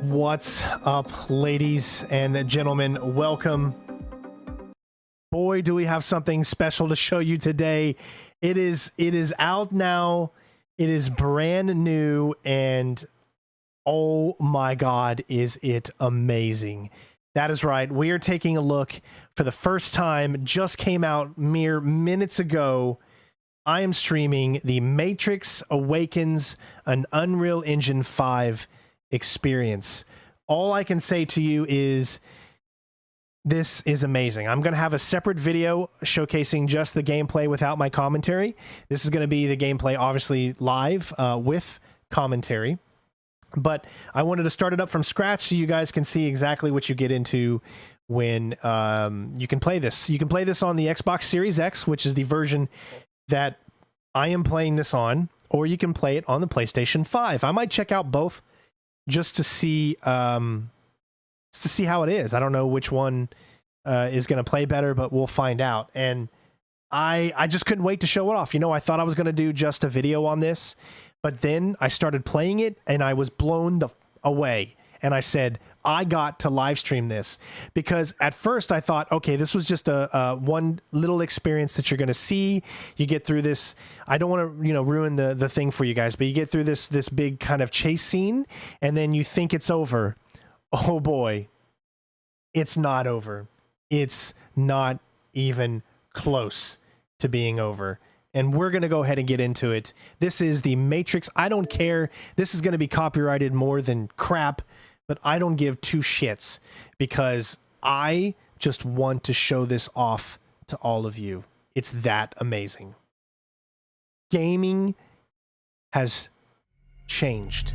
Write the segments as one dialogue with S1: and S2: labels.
S1: What's up, ladies and gentlemen? Welcome. Boy, do we have something special to show you today. It is out now. It is brand new, and oh my god, is it amazing. That is right. We are taking a look for the first time. Just came out mere minutes ago. I am streaming the Matrix Awakens, an Unreal Engine 5 experience. All I can say to you is this is amazing. I'm going to have a separate video showcasing just the gameplay without my commentary. This is going to be the gameplay, obviously live with commentary, but I wanted to start it up from scratch so you guys can see exactly what you get into when you can play this. You can play this on the Xbox Series X, which is the version that I am playing this on, or you can play it on the PlayStation 5. I might check out both just to see how it is. I don't know which one is going to play better, but we'll find out. And I just couldn't wait to show it off. You know, I thought I was going to do just a video on this, but then I started playing it and I was blown away. And I said, I got to live stream this, because at first I thought, okay, this was just a one little experience that you're going to see. You get through this. I don't want to, ruin the thing for you guys, but you get through this big kind of chase scene, and then you think it's over. Oh boy, it's not over. It's not even close to being over. And we're going to go ahead and get into it. This is the Matrix. I don't care. This is going to be copyrighted more than crap, but I don't give two shits, because I just want to show this off to all of you. It's that amazing. Gaming has changed.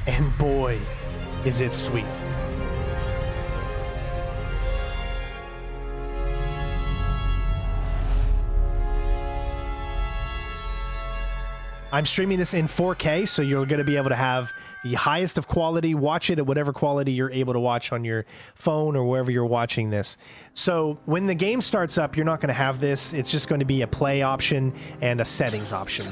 S1: And boy, is it sweet. I'm streaming this in 4K, so you're going to be able to have the highest of quality, watch it at whatever quality you're able to watch on your phone or wherever you're watching this. So when the game starts up, you're not going to have this. It's just going to be a play option and a settings option.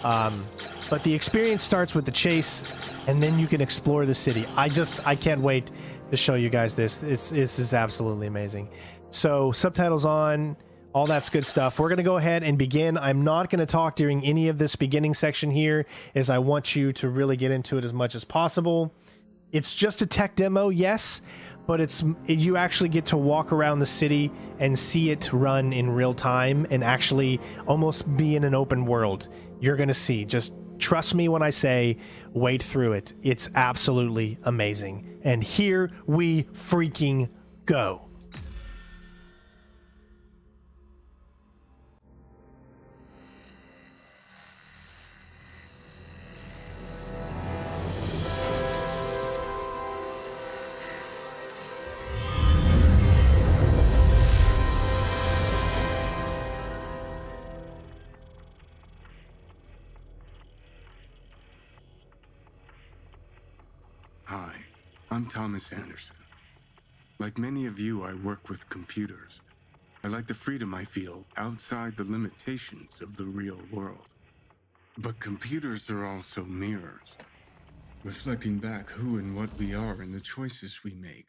S1: But the experience starts with the chase, and then you can explore the city. I can't wait to show you guys this. This is absolutely amazing. So subtitles on. All that's good stuff. We're going to go ahead and begin. I'm not going to talk during any of this beginning section here, as I want you to really get into it as much as possible. It's just a tech demo, yes, but you actually get to walk around the city and see it run in real time and actually almost be in an open world. You're going to see. Just trust me when I say wait through it. It's absolutely amazing. And here we freaking go.
S2: Hi, I'm Thomas Anderson. Like many of you, I work with computers. I like the freedom I feel outside the limitations of the real world. But computers are also mirrors, reflecting back who and what we are and the choices we make,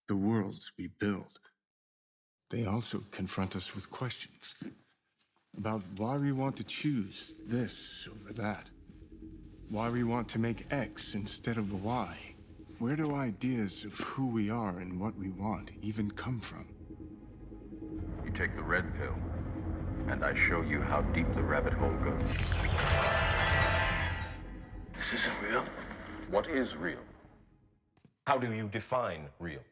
S2: the worlds we build. They also confront us with questions about why we want to choose this over that. Why we want to make X instead of Y. Where do ideas of who we are and what we want even come from?
S3: You take the red pill, and I show you how deep the rabbit hole goes.
S4: This isn't real.
S3: What is real?
S4: How do you define real?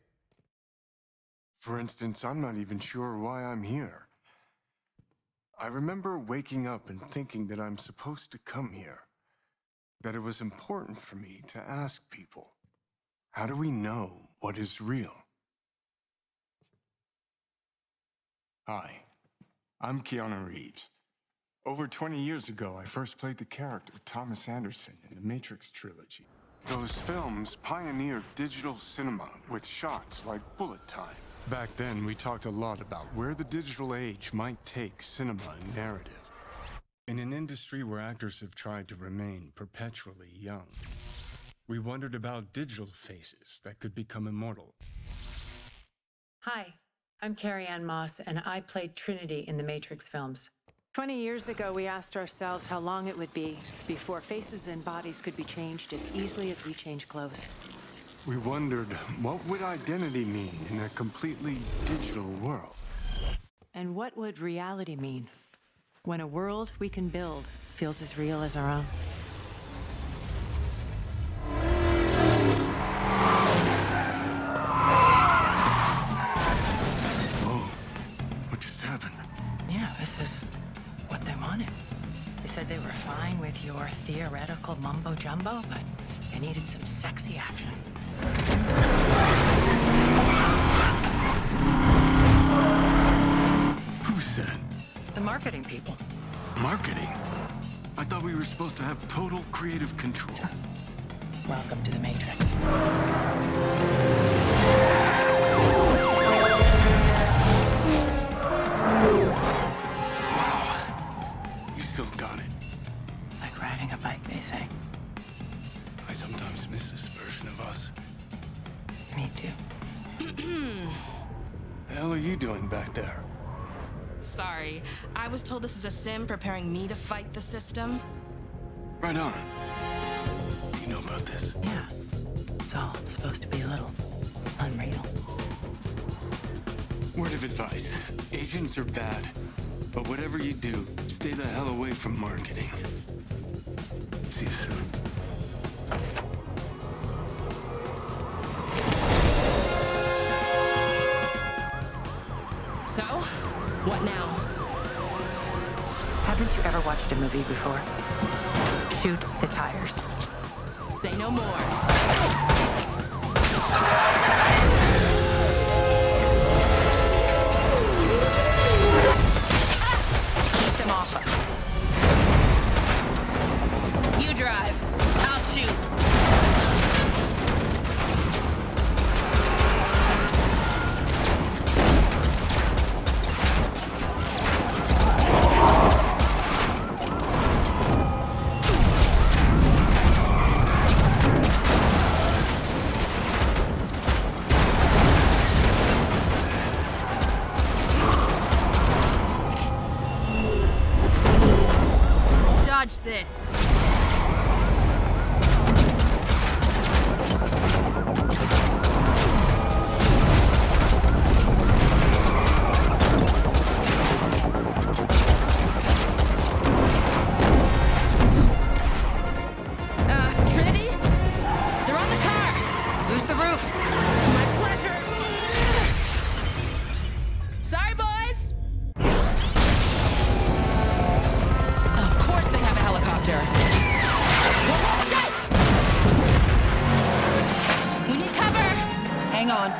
S2: For instance, I'm not even sure why I'm here. I remember waking up and thinking that I'm supposed to come here. That it was important for me to ask people, how do we know what is real? Hi, I'm Keanu Reeves. Over 20 years ago, I first played the character Thomas Anderson in the Matrix trilogy. Those films pioneered digital cinema with shots like bullet time. Back then, we talked a lot about where the digital age might take cinema and narrative. In an industry where actors have tried to remain perpetually young, We wondered about digital faces that could become immortal.
S5: Hi, I'm Carrie Ann Moss, and I played Trinity in the Matrix films. 20 years ago, we asked ourselves how long it would be before faces and bodies could be changed as easily as we change clothes.
S2: We wondered, what would identity mean in a completely digital world?
S5: And what would reality mean when a world we can build feels as real as our own?
S2: Whoa, what just happened?
S5: Yeah, this is what they wanted. They said they were fine with your theoretical mumbo-jumbo, but they needed some sexy action.
S2: Who said?
S5: The marketing people.
S2: Marketing? I thought we were supposed to have total creative control.
S5: Welcome to the Matrix.
S2: You still got it.
S5: Like riding a bike, they say.
S2: I sometimes miss this version of us.
S5: Me too.
S2: The hell are you doing back there?
S6: Sorry, I was told this is a sim preparing me to fight the system.
S2: Right on. You know about this?
S5: Yeah. It's all supposed to be a little unreal.
S2: Word of advice. Agents are bad. But whatever you do, stay the hell away from marketing. See you soon.
S6: So, what now?
S5: Haven't you ever watched a movie before? Shoot the tires.
S6: Say no more. Keep them off us. You drive. I'll shoot. Dodge this. Trinity? They're on the car. Who's the roof? My pleasure. Sorry, boys. Of course they have a helicopter. Shit! We need cover. Hang on.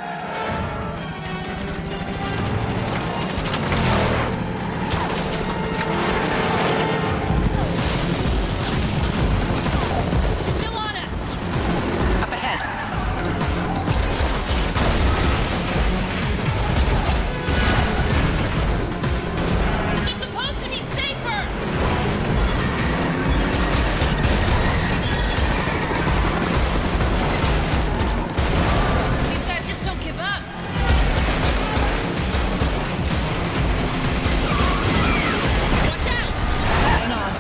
S6: Still on us. Up ahead. They're supposed to be safer. These guys just don't give up. Watch out! Hang on.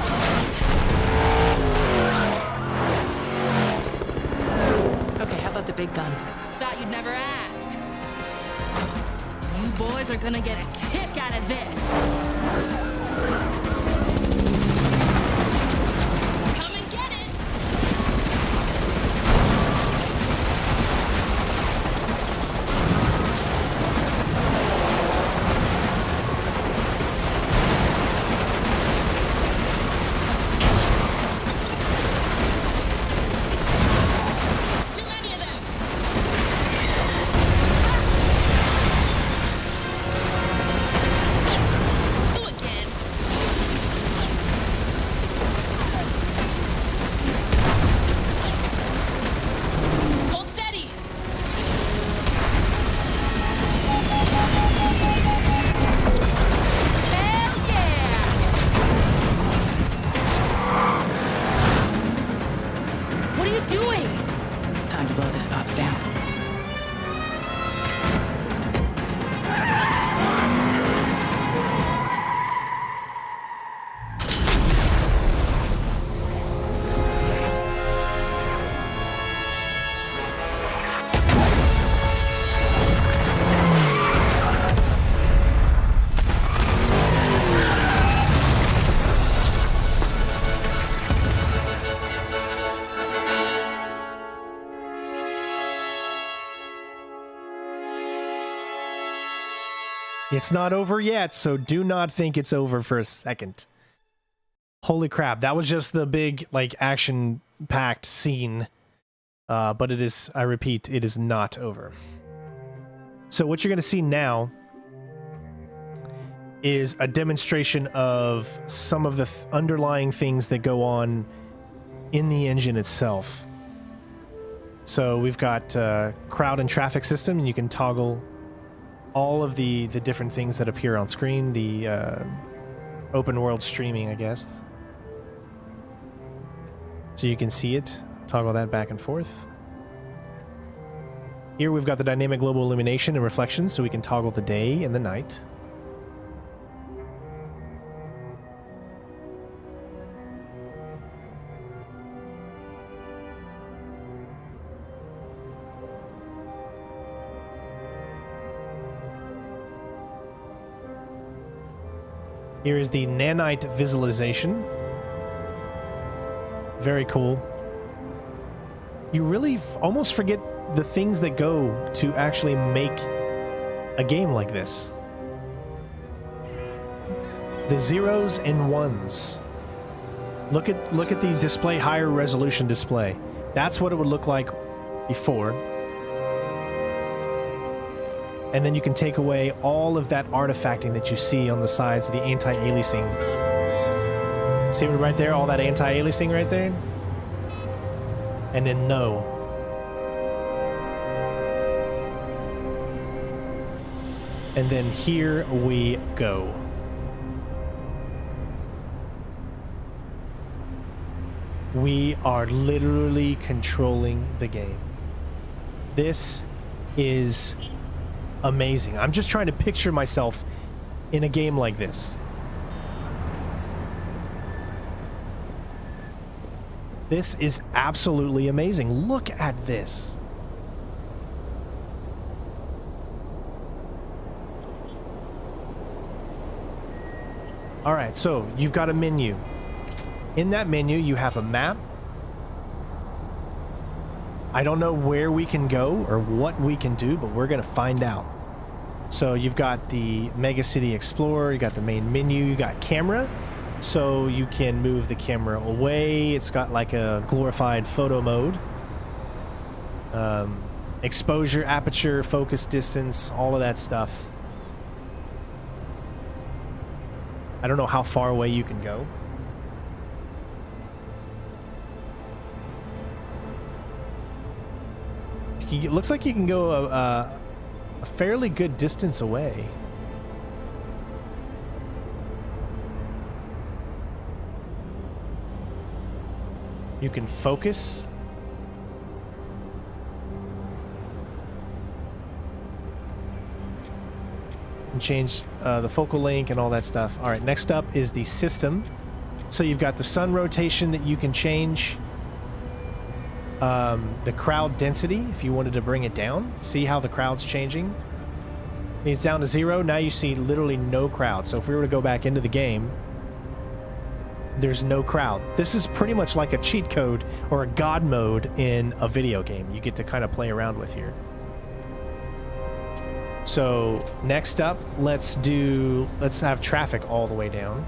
S5: Okay, how about the big gun?
S6: Thought you'd never ask. You boys are gonna get a kick out of this. Come and get it! Too many of them! Who again?
S1: It's not over yet, so do not think it's over for a second. Holy crap, that was just the big, like, action-packed scene. But it is, I repeat, it is not over. So what you're going to see now is a demonstration of some of the underlying things that go on in the engine itself. So we've got crowd and traffic system, and you can toggle all of the different things that appear on screen. The open world streaming, I guess. So you can see it, toggle that back and forth. Here we've got the dynamic global illumination and reflection, so we can toggle the day and the night. Here is the nanite visualization. Very cool. You really almost forget the things that go to actually make a game like this. The zeros and ones. Look at the display, higher resolution display. That's what it would look like before. And then you can take away all of that artifacting that you see on the sides of the anti-aliasing. See it right there? All that anti-aliasing right there? And then no. And then here we go. We are literally controlling the game. This is amazing. I'm just trying to picture myself in a game like this. This is absolutely amazing. Look at this. All right, so you've got a menu. In that menu, you have a map. I don't know where we can go or what we can do, but we're going to find out. So you've got the Mega City Explorer, you got the main menu, you got camera. So you can move the camera away. It's got like a glorified photo mode. Exposure, aperture, focus distance, all of that stuff. I don't know how far away you can go. It looks like you can go a fairly good distance away. You can focus. And change the focal length and all that stuff. All right, next up is the system. So you've got the sun rotation that you can change. The crowd density, if you wanted to bring it down. See how the crowd's changing? It's down to 0. Now you see literally no crowd. So if we were to go back into the game, there's no crowd. This is pretty much like a cheat code or a god mode in a video game you get to kind of play around with here. So next up, let's have traffic all the way down.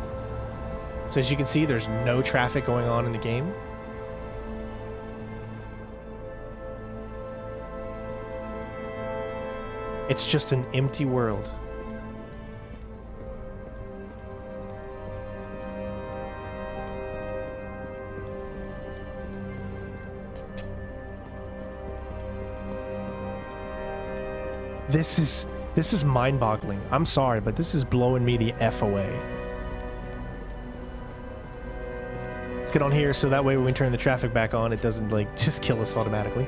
S1: So as you can see, there's no traffic going on in the game. It's just an empty world. This is mind-boggling. I'm sorry, but this is blowing me the F away. Let's get on here so that way when we turn the traffic back on, it doesn't like just kill us automatically.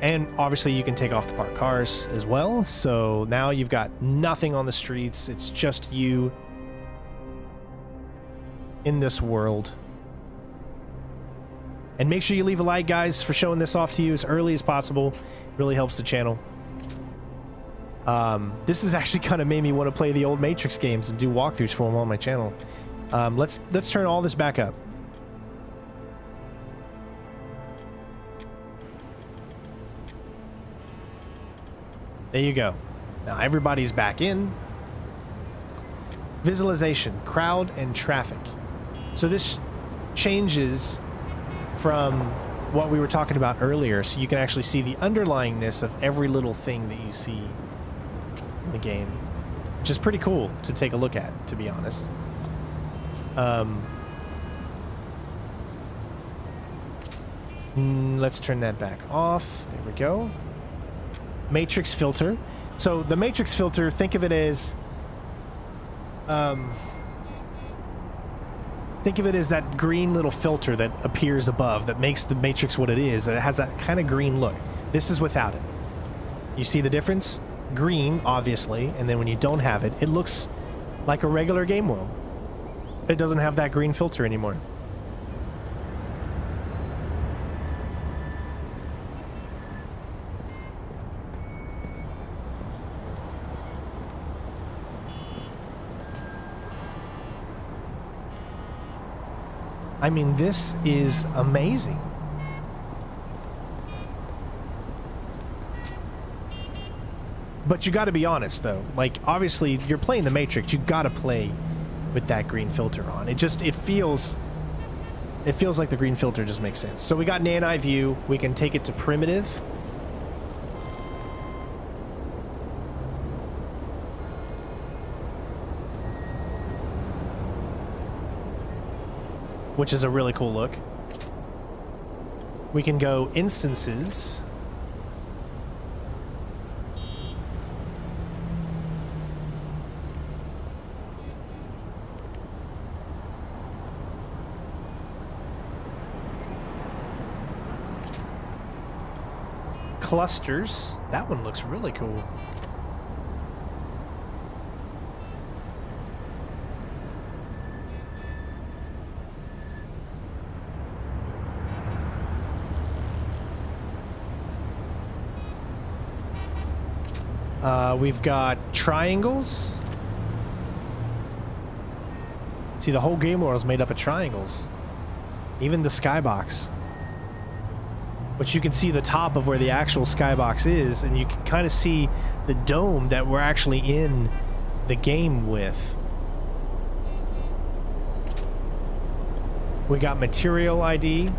S1: And obviously you can take off the parked cars as well. So now you've got nothing on the streets. It's just you in this world. And make sure you leave a like, guys, for showing this off to you as early as possible. It really helps the channel. This has actually kind of made me want to play the old Matrix games and do walkthroughs for them on my channel. Let's turn all this back up. There you go. Now everybody's back in. Visualization, crowd and traffic. So this changes from what we were talking about earlier, so you can actually see the underlyingness of every little thing that you see in the game, which is pretty cool to take a look at, to be honest. Let's turn that back off. There we go. Matrix filter. So the matrix filter, think of it as that green little filter that appears above that makes the matrix what it is. It has that kind of green look. This is without it. You see the difference? Green, obviously, and then when you don't have it, it looks like a regular game world. It doesn't have that green filter anymore. I mean, this is amazing. But you got to be honest, though. Like, obviously, you're playing the Matrix. You got to play with that green filter on. It feels like the green filter just makes sense. So we got Nanite view. We can take it to primitive. Which is a really cool look. We can go instances. Clusters. That one looks really cool. We've got triangles. See, the whole game world is made up of triangles. Even the skybox. Which you can see the top of where the actual skybox is, and you can kind of see the dome that we're actually in the game with. We got material ID.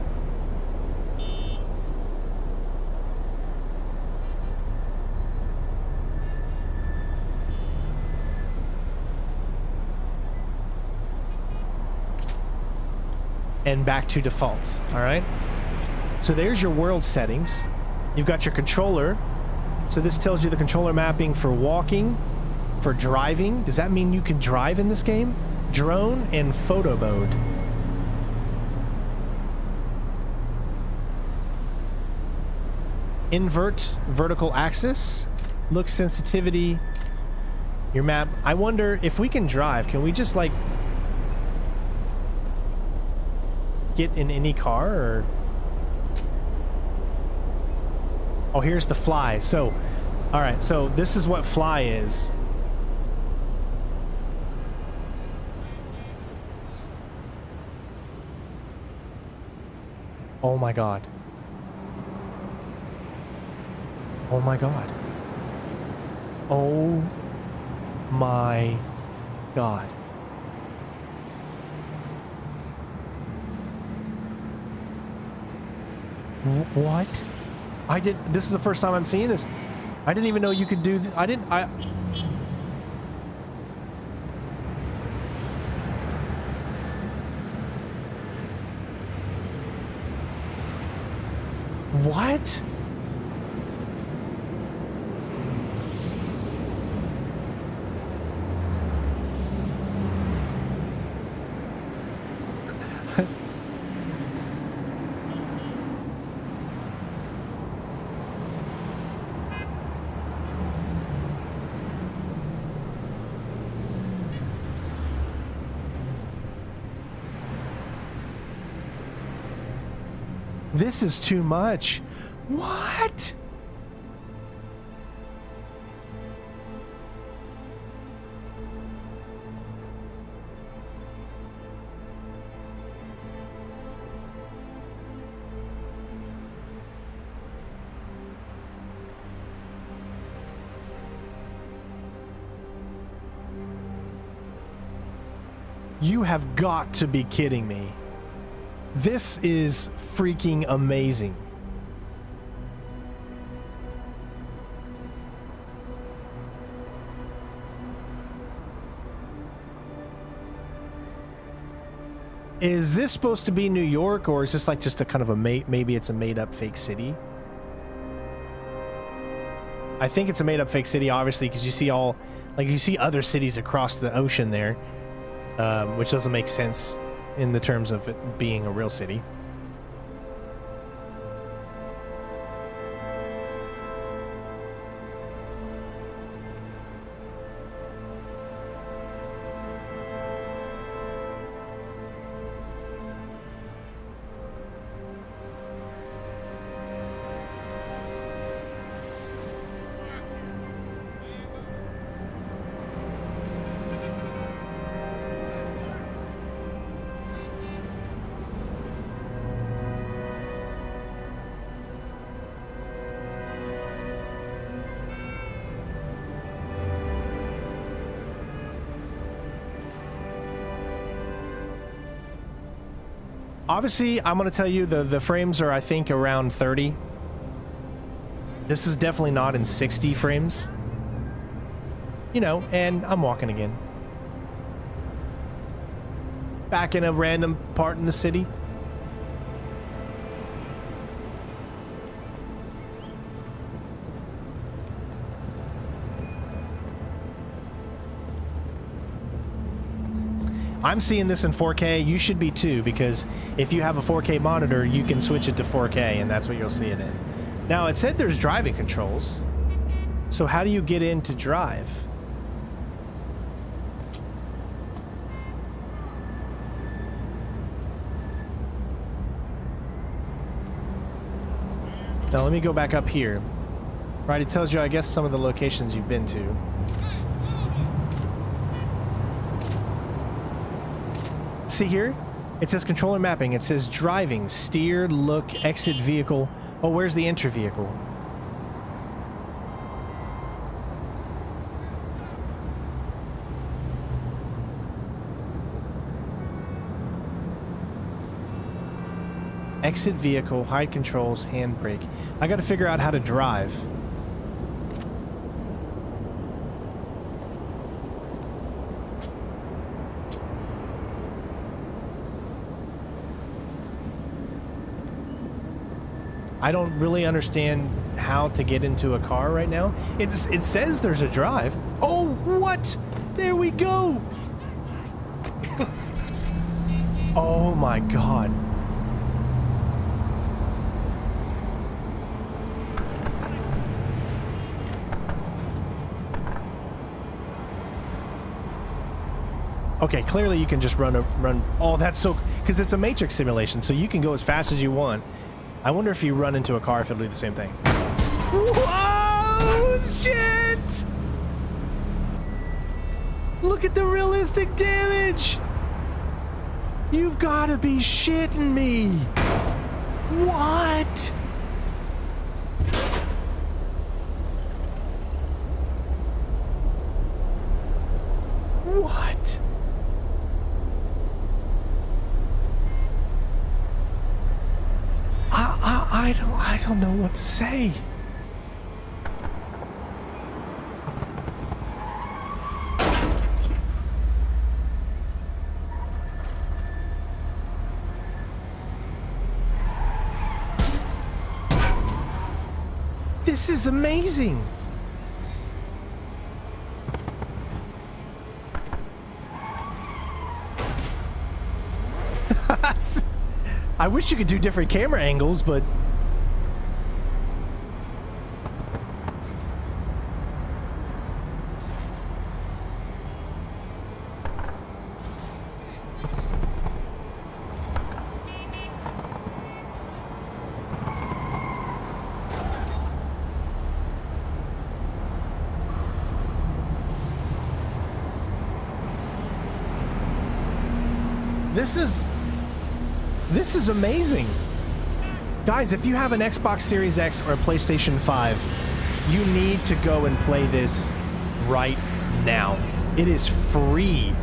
S1: And back to default. All right. So there's your world settings. You've got your controller. So this tells you the controller mapping for walking, for driving. Does that mean you can drive in this game? Drone and photo mode. Invert vertical axis. Look sensitivity. Your map. I wonder if we can drive. Can we just like get in any car or... Oh, here's the fly. So, all right. So this is what fly is. Oh my God. Oh my God. Oh my God. What? This is the first time I'm seeing this. I didn't even know you could do What? This is too much. What? You have got to be kidding me. This is freaking amazing. Is this supposed to be New York, or is this like just a kind of a maybe it's a made-up fake city? I think it's a made-up fake city, obviously, because you see you see other cities across the ocean there, which doesn't make sense in the terms of it being a real city. Obviously, I'm going to tell you the frames are, I think, around 30. This is definitely not in 60 frames. You know, and I'm walking again. Back in a random part in the city. I'm seeing this in 4K. You should be too, because if you have a 4K monitor, you can switch it to 4K, and that's what you'll see it in. Now, it said there's driving controls. So how do you get in to drive? Now, let me go back up here. Right, it tells you, I guess, some of the locations you've been to. See here? It says controller mapping. It says driving, steer, look, exit vehicle. Oh, where's the enter vehicle? Exit vehicle, hide controls, handbrake. I gotta figure out how to drive. I don't really understand how to get into a car right now. It says there's a drive. Oh, what? There we go. Oh my God. Okay, clearly you can just run. Oh, that's so, because it's a Matrix simulation, so you can go as fast as you want. I wonder if you run into a car if it'll do the same thing. Whoa, shit! Look at the realistic damage! You've got to be shitting me! What? What? I don't know what to say. This is amazing. I wish you could do different camera angles, but This is amazing. Guys, if you have an Xbox Series X or a PlayStation 5, you need to go and play this right now. It is free.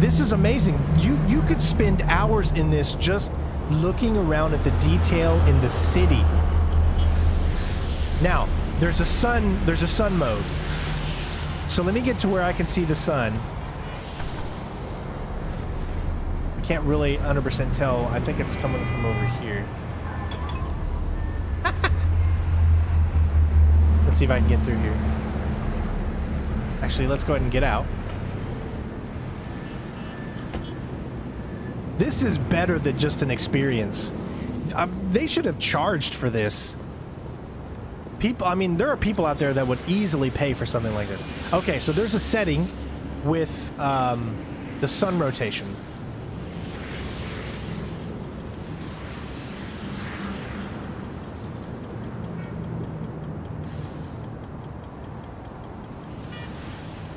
S1: this is amazing. You could spend hours in this just looking around at the detail in the city. Now, there's a sun mode. So let me get to where I can see the sun. I can't really 100% tell. I think it's coming from over here. Let's see if I can get through here. Actually, let's go ahead and get out. This is better than just an experience. They should have charged for this. People, I mean, there are people out there that would easily pay for something like this. Okay, so there's a setting with the sun rotation.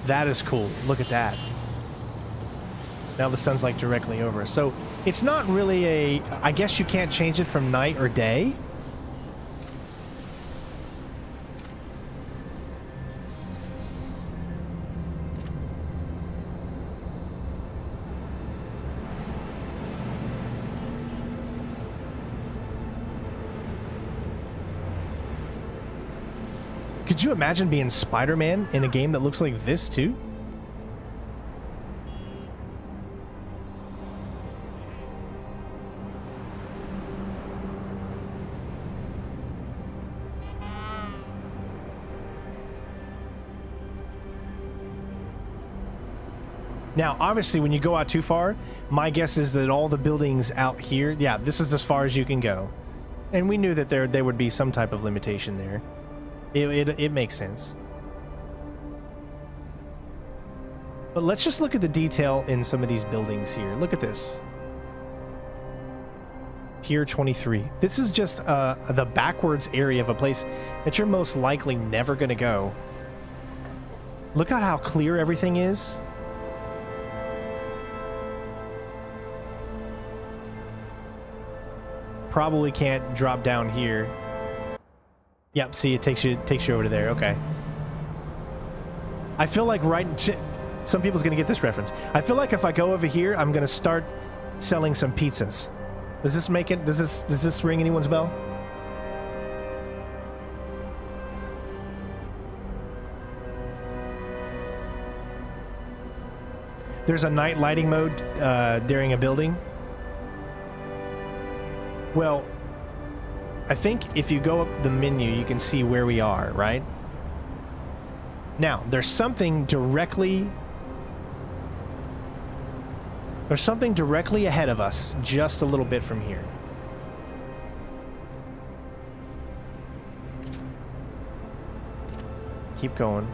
S1: That is cool. Look at that. Now the sun's like directly over us. So it's not really a... I guess you can't change it from night or day. Could you imagine being Spider-Man in a game that looks like this too? Now, obviously, when you go out too far, my guess is that all the buildings out here, yeah, this is as far as you can go. And we knew that there would be some type of limitation there. It makes sense. But let's just look at the detail in some of these buildings here. Look at this. Pier 23. This is just the backwards area of a place that you're most likely never going to go. Look at how clear everything is. Probably can't drop down here. Yep, see, it takes you over to there. Okay. I feel like some people's gonna get this reference. I feel like if I go over here, I'm gonna start selling some pizzas. Does this make it? Does this ring anyone's bell? There's a night lighting mode during a building. Well, I think if you go up the menu, you can see where we are, right? Now, there's something directly ahead of us, just a little bit from here. Keep going.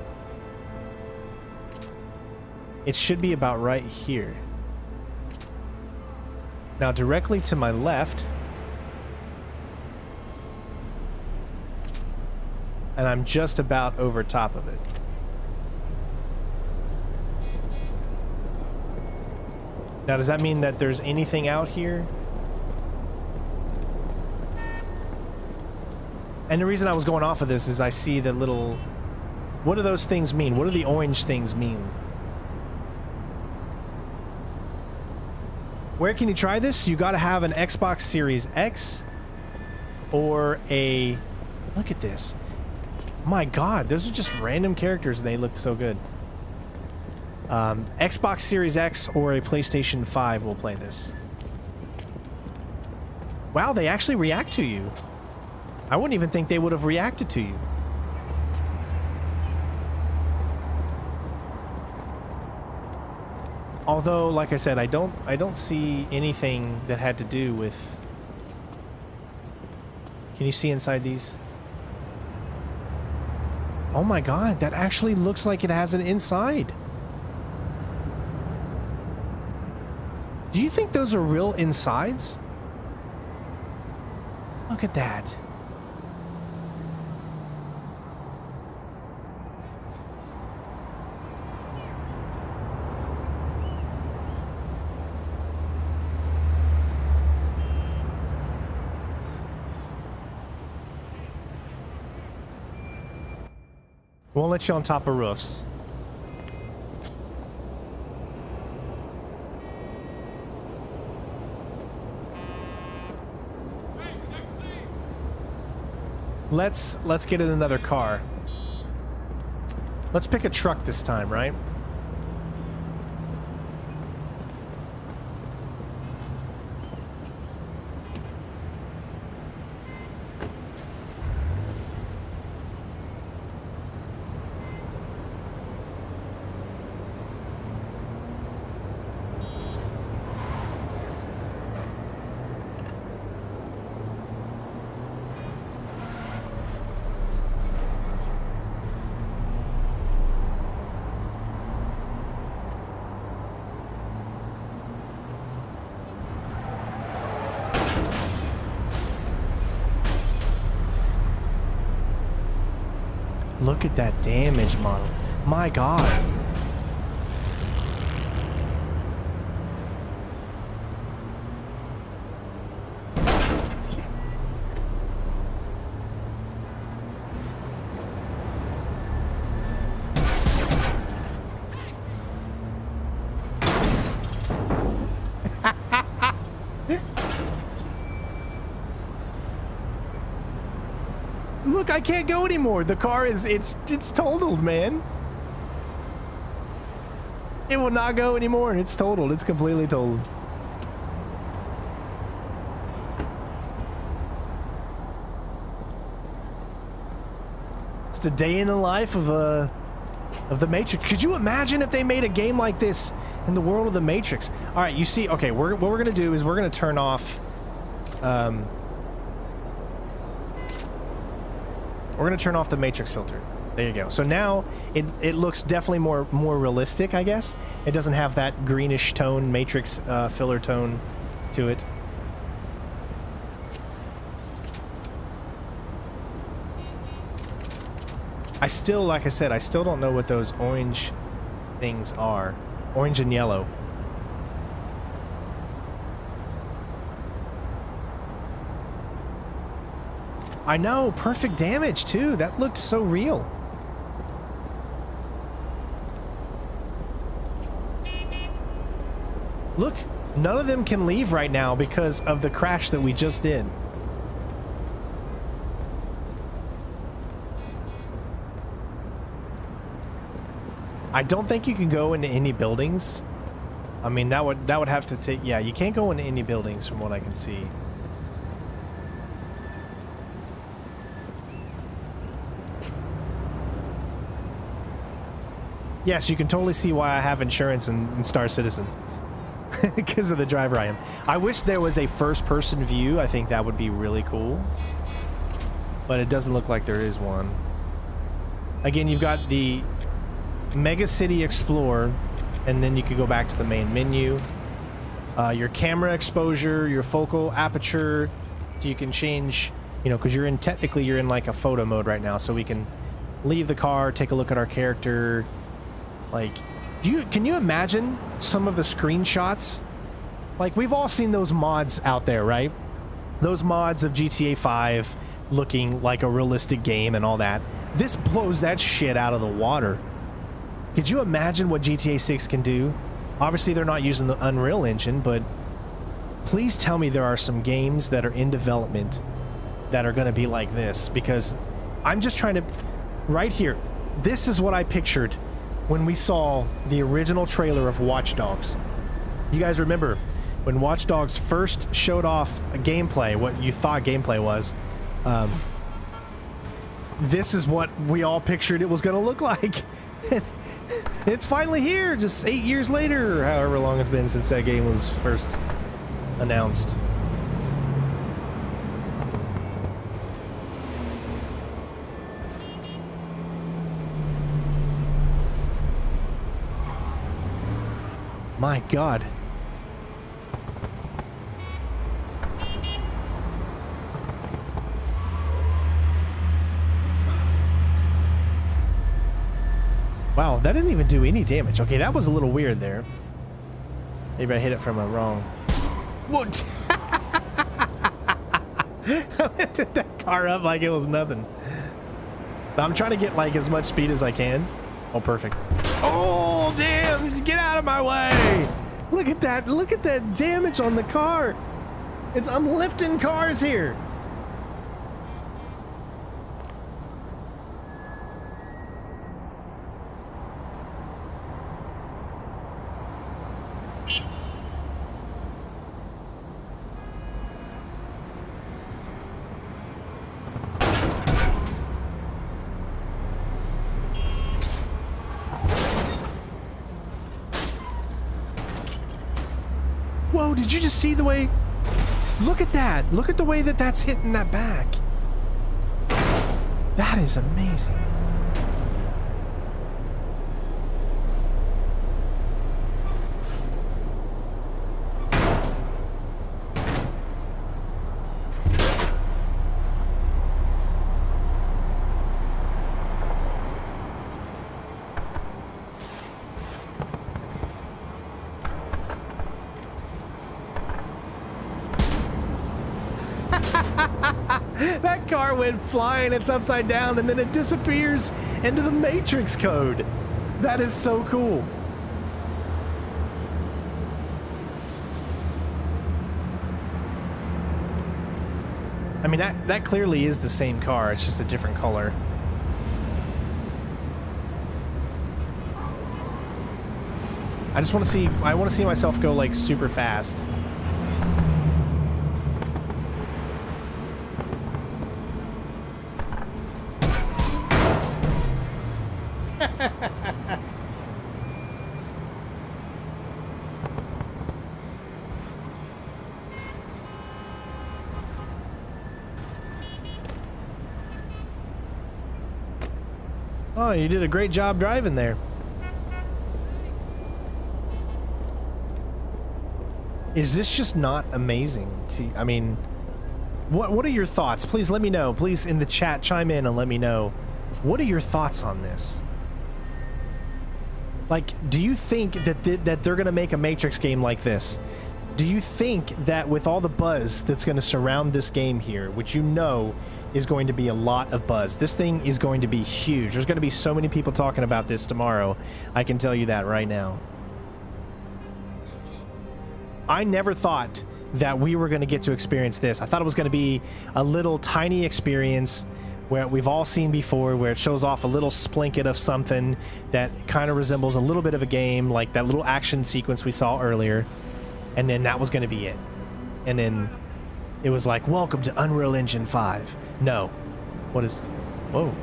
S1: It should be about right here. Now, directly to my left, and I'm just about over top of it. Now, does that mean that there's anything out here? And the reason I was going off of this is I see the little... What do those things mean? What do the orange things mean? Where can you try this? You gotta have an Xbox Series X or a... Look at this. My God, those are just random characters and they look so good. Xbox Series X or a PlayStation 5 will play this. Wow, they actually react to you. I wouldn't even think they would have reacted to you. Although, like I said, I don't see anything that had to do with... Can you see inside these? Oh my God, that actually looks like it has an inside. Do you think those are real insides? Look at that. Won't let you on top of roofs. Let's get in another car. Let's pick a truck this time, right? Look at that damage model. My God. Look, I can't go anymore. The car is, it's totaled, man. It will not go anymore. It's totaled. It's completely totaled. It's the day in the life of the Matrix. Could you imagine if they made a game like this in the world of the Matrix? All right, you see, okay, what we're gonna do is we're gonna turn off we're going to turn off the matrix filter. There you go. So now it looks definitely more realistic, I guess. It doesn't have that greenish tone, matrix filler tone to it. I still, like I said, I still don't know what those orange things are. Orange and yellow. I know, perfect damage too. That looked so real. Look, none of them can leave right now because of the crash that we just did. I don't think you can go into any buildings. I mean, that would have to take, yeah, you can't go into any buildings from what I can see. Yes, you can totally see why I have insurance in Star Citizen. Because of the driver I am. I wish there was a first-person view. I think that would be really cool. But it doesn't look like there is one. Again, you've got the Mega City Explorer, and then you could go back to the main menu. Your camera exposure, your focal aperture. So you can change, you know, because technically you're in like a photo mode right now. So we can leave the car, take a look at our character. Like, can you imagine some of the screenshots? Like, we've all seen those mods out there, right? Those mods of GTA 5 looking like a realistic game and all that. This blows that shit out of the water. Could you imagine what GTA 6 can do? Obviously, they're not using the Unreal Engine, but please tell me there are some games that are in development that are going to be like this, because I'm just trying to... Right here, this is what I pictured when we saw the original trailer of Watch Dogs. You guys remember when Watch Dogs first showed off a gameplay, what you thought gameplay was, this is what we all pictured it was going to look like. It's finally here, just 8 years later, however long it's been since that game was first announced. My God. Wow, that didn't even do any damage. Okay, that was a little weird there. Maybe I hit it from a wrong... What? I lifted that car up like it was nothing. I'm trying to get like as much speed as I can. Oh, perfect. Oh, damn! Get out of my way! Look at that! Look at that damage on the car! I'm lifting cars here! Whoa, did you just see the way? Look at that. Look at the way that that's hitting that back. That is amazing. That car went flying, it's upside down, and then it disappears into the Matrix code. That is so cool. I mean, that clearly is the same car, it's just a different color. I just want to see, I want to see myself go like super fast. Oh, you did a great job driving there. Is this just not amazing? I mean, what are your thoughts? Please let me know. Please in the chat chime in and let me know. What are your thoughts on this? Like, do you think that that they're gonna make a Matrix game like this? Do you think that with all the buzz that's going to surround this game here, which you know is going to be a lot of buzz, this thing is going to be huge. There's going to be so many people talking about this tomorrow. I can tell you that right now. I never thought that we were going to get to experience this. I thought it was going to be a little tiny experience where we've all seen before, where it shows off a little splinket of something that kind of resembles a little bit of a game, like that little action sequence we saw earlier. And then that was going to be it. And then it was like, welcome to Unreal Engine 5. No. What is... Whoa.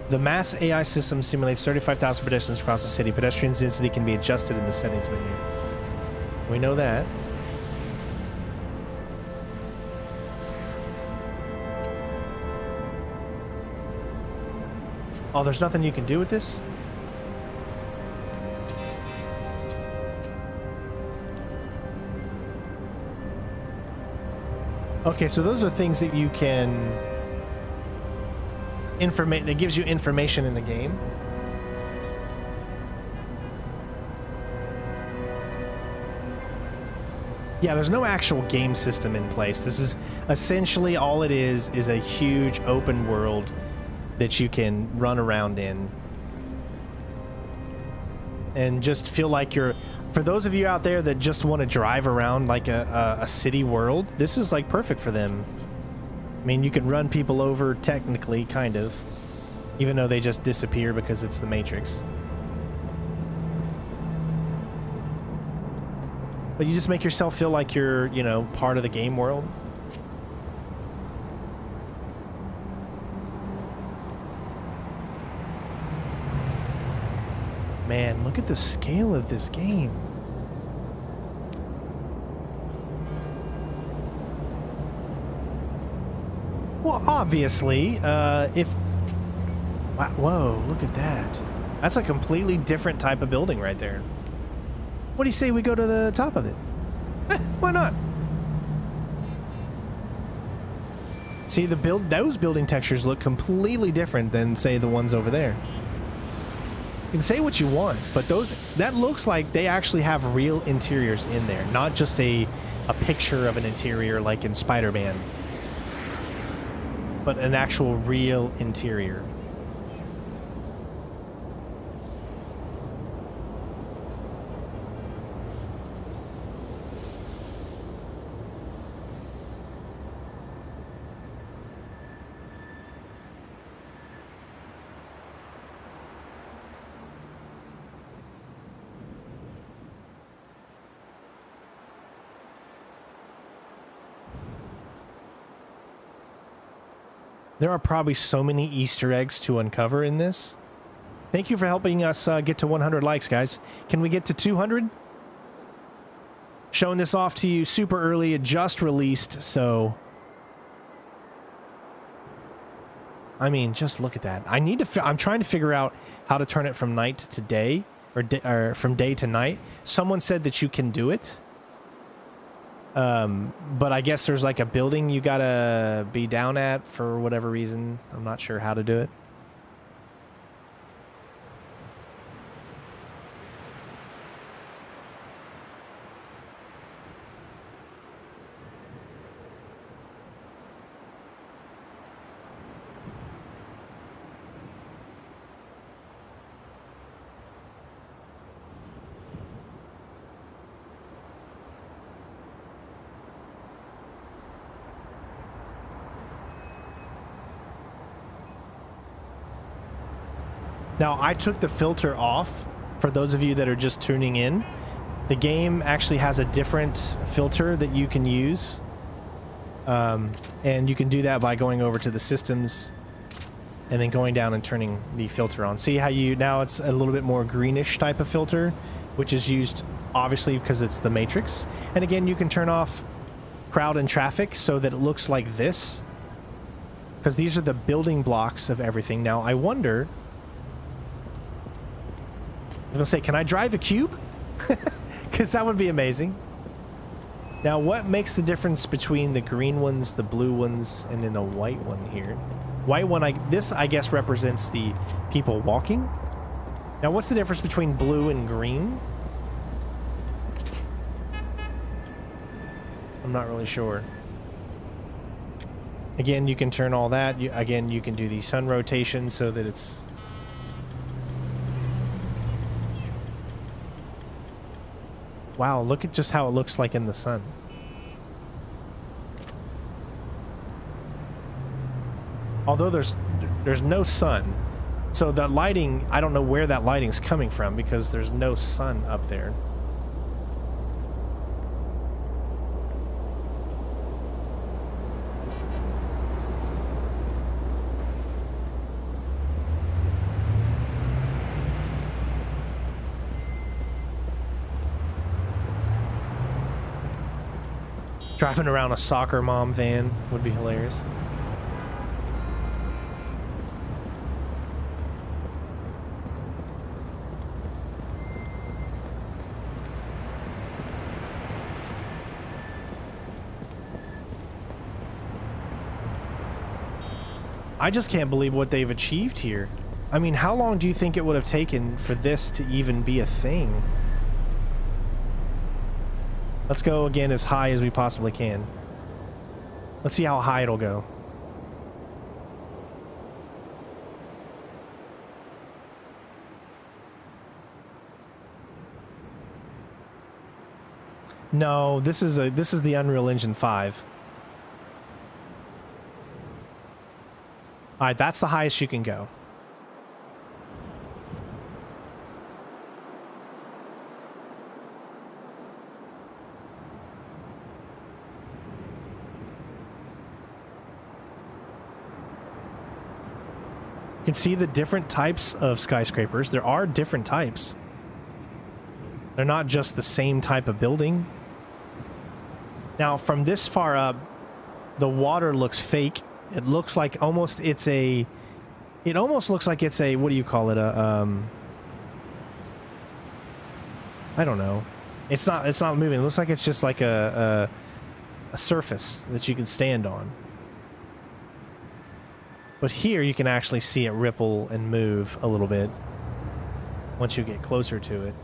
S1: The mass AI system simulates 35,000 pedestrians across the city. Pedestrian density can be adjusted in the settings menu. We know that. Oh, there's nothing you can do with this? Okay, so those are things that you can that gives you information in the game. Yeah, there's no actual game system in place. This is essentially all it is a huge open world that you can run around in and just feel like you're, for those of you out there that just want to drive around like a city world, this is like perfect for them. I mean, you can run people over technically, kind of, even though they just disappear because it's the Matrix. But you just make yourself feel like you're, you know, part of the game world. Man, look at the scale of this game. Well, obviously, if... Whoa, look at that. That's a completely different type of building right there. What do you say we go to the top of it? Why not? See, those building textures look completely different than, say, the ones over there. You can say what you want, but that looks like they actually have real interiors in there, not just a picture of an interior like in Spider-Man, but an actual real interior. There are probably so many Easter eggs to uncover in this. Thank you for helping us get to 100 likes, guys. Can we get to 200? Showing this off to you super early. It just released, so... I mean, just look at that. I need to... I'm trying to figure out how to turn it from night to day, or from day to night. Someone said that you can do it. But I guess there's like a building you gotta be down at for whatever reason. I'm not sure how to do it. Now, I took the filter off for those of you that are just tuning in. The game actually has a different filter that you can use. And you can do that by going over to the systems and then going down and turning the filter on. See how now it's a little bit more greenish type of filter, which is used obviously because it's the Matrix. And again, you can turn off crowd and traffic so that it looks like this, because these are the building blocks of everything. Now, I wonder... I was gonna say, can I drive a cube? Because that would be amazing. Now, what makes the difference between the green ones, the blue ones, and then a white one here? White one, this I guess represents the people walking. Now, what's the difference between blue and green? I'm not really sure. Again, you can turn all that. Again, you can do the sun rotation so that it's... Wow, look at just how it looks like in the sun. Although there's no sun, so that lighting, I don't know where that lighting's coming from because there's no sun up there. Driving around a soccer mom van would be hilarious. I just can't believe what they've achieved here. I mean, how long do you think it would have taken for this to even be a thing? Let's go again as high as we possibly can. Let's see how high it'll go. No, this is the Unreal Engine 5. All right, that's the highest you can go. You can see the different types of skyscrapers. There are different types. They're not just the same type of building. Now, from this far up, the water looks fake. It looks like almost it's a... It almost looks like it's a... What do you call it? I don't know. It's not moving. It looks like it's just like a surface that you can stand on. But here you can actually see it ripple and move a little bit once you get closer to it.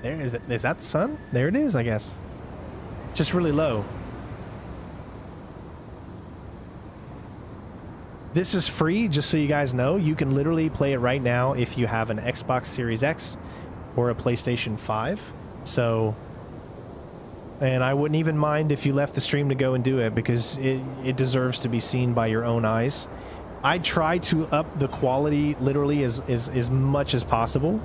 S1: There is it. Is that the sun? There it is, I guess. Just really low. This is free, just so you guys know. You can literally play it right now if you have an Xbox Series X or a PlayStation 5. So... And I wouldn't even mind if you left the stream to go and do it, because it deserves to be seen by your own eyes. I try to up the quality literally as much as possible.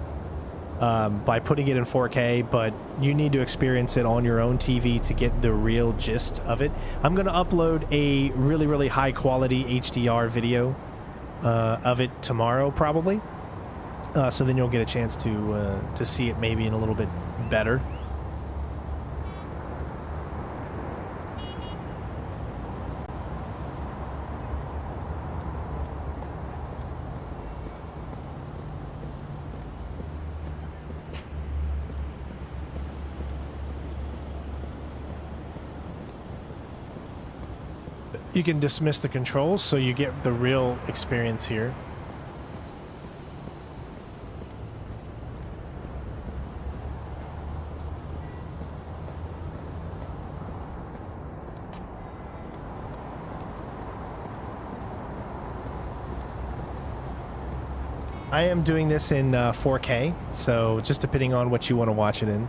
S1: by putting it in 4K, but you need to experience it on your own TV to get the real gist of it. I'm going to upload a really, really high quality HDR video of it tomorrow, probably. So then you'll get a chance to see it maybe in a little bit better. You can dismiss the controls so you get the real experience here. I am doing this in 4K, so just depending on what you want to watch it in.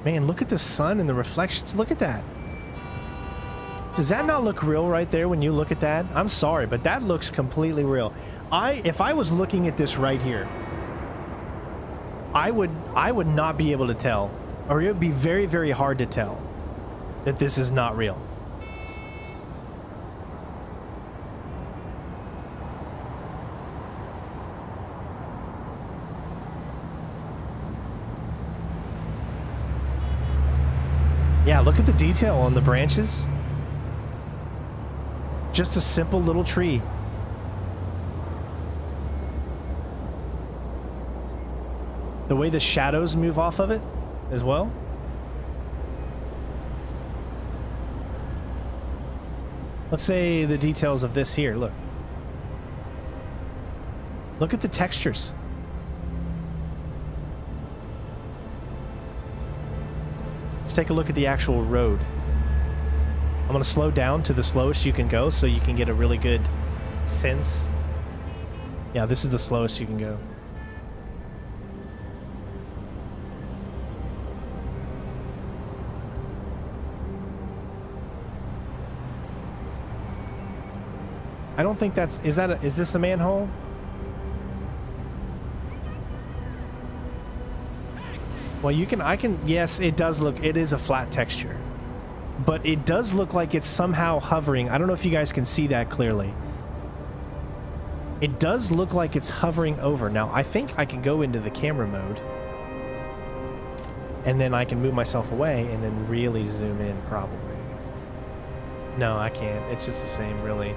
S1: Man, look at the sun and the reflections. Look at that. Does that not look real right there when you look at that? I'm sorry, but that looks completely real. If I was looking at this right here, I would not be able to tell, or it would be very, very hard to tell that this is not real. Yeah, look at the detail on the branches. Just a simple little tree. The way the shadows move off of it as well. Let's say the details of this here, look. Look at the textures. Let's take a look at the actual road. I'm going to slow down to the slowest you can go so you can get a really good sense. Yeah, this is the slowest you can go. I don't think that's... Is this a manhole? Well, yes, it does look, it is a flat texture. But it does look like it's somehow hovering. I don't know if you guys can see that clearly. It does look like it's hovering over. Now, I think I can go into the camera mode. And then I can move myself away and then really zoom in, probably. No, I can't. It's just the same, really.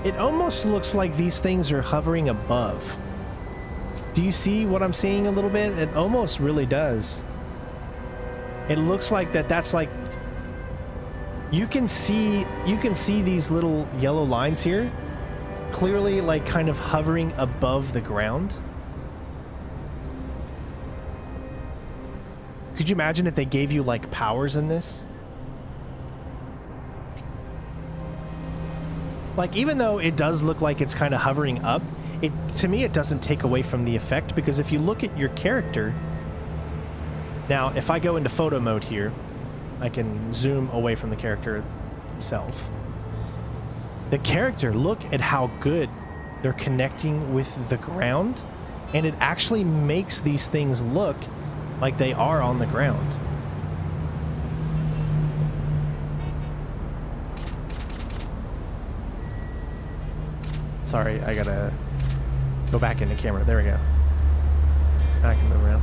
S1: It almost looks like these things are hovering above. Do you see what I'm seeing a little bit? It almost really does. It looks like that's like... You can see these little yellow lines here, clearly like kind of hovering above the ground. Could you imagine if they gave you like powers in this? Like, even though it does look like it's kind of hovering up, to me it doesn't take away from the effect, because if you look at your character... Now, if I go into photo mode here, I can zoom away from the character himself. The character, look at how good they're connecting with the ground, and it actually makes these things look like they are on the ground. Sorry, I gotta go back into camera. There we go. Now I can move around.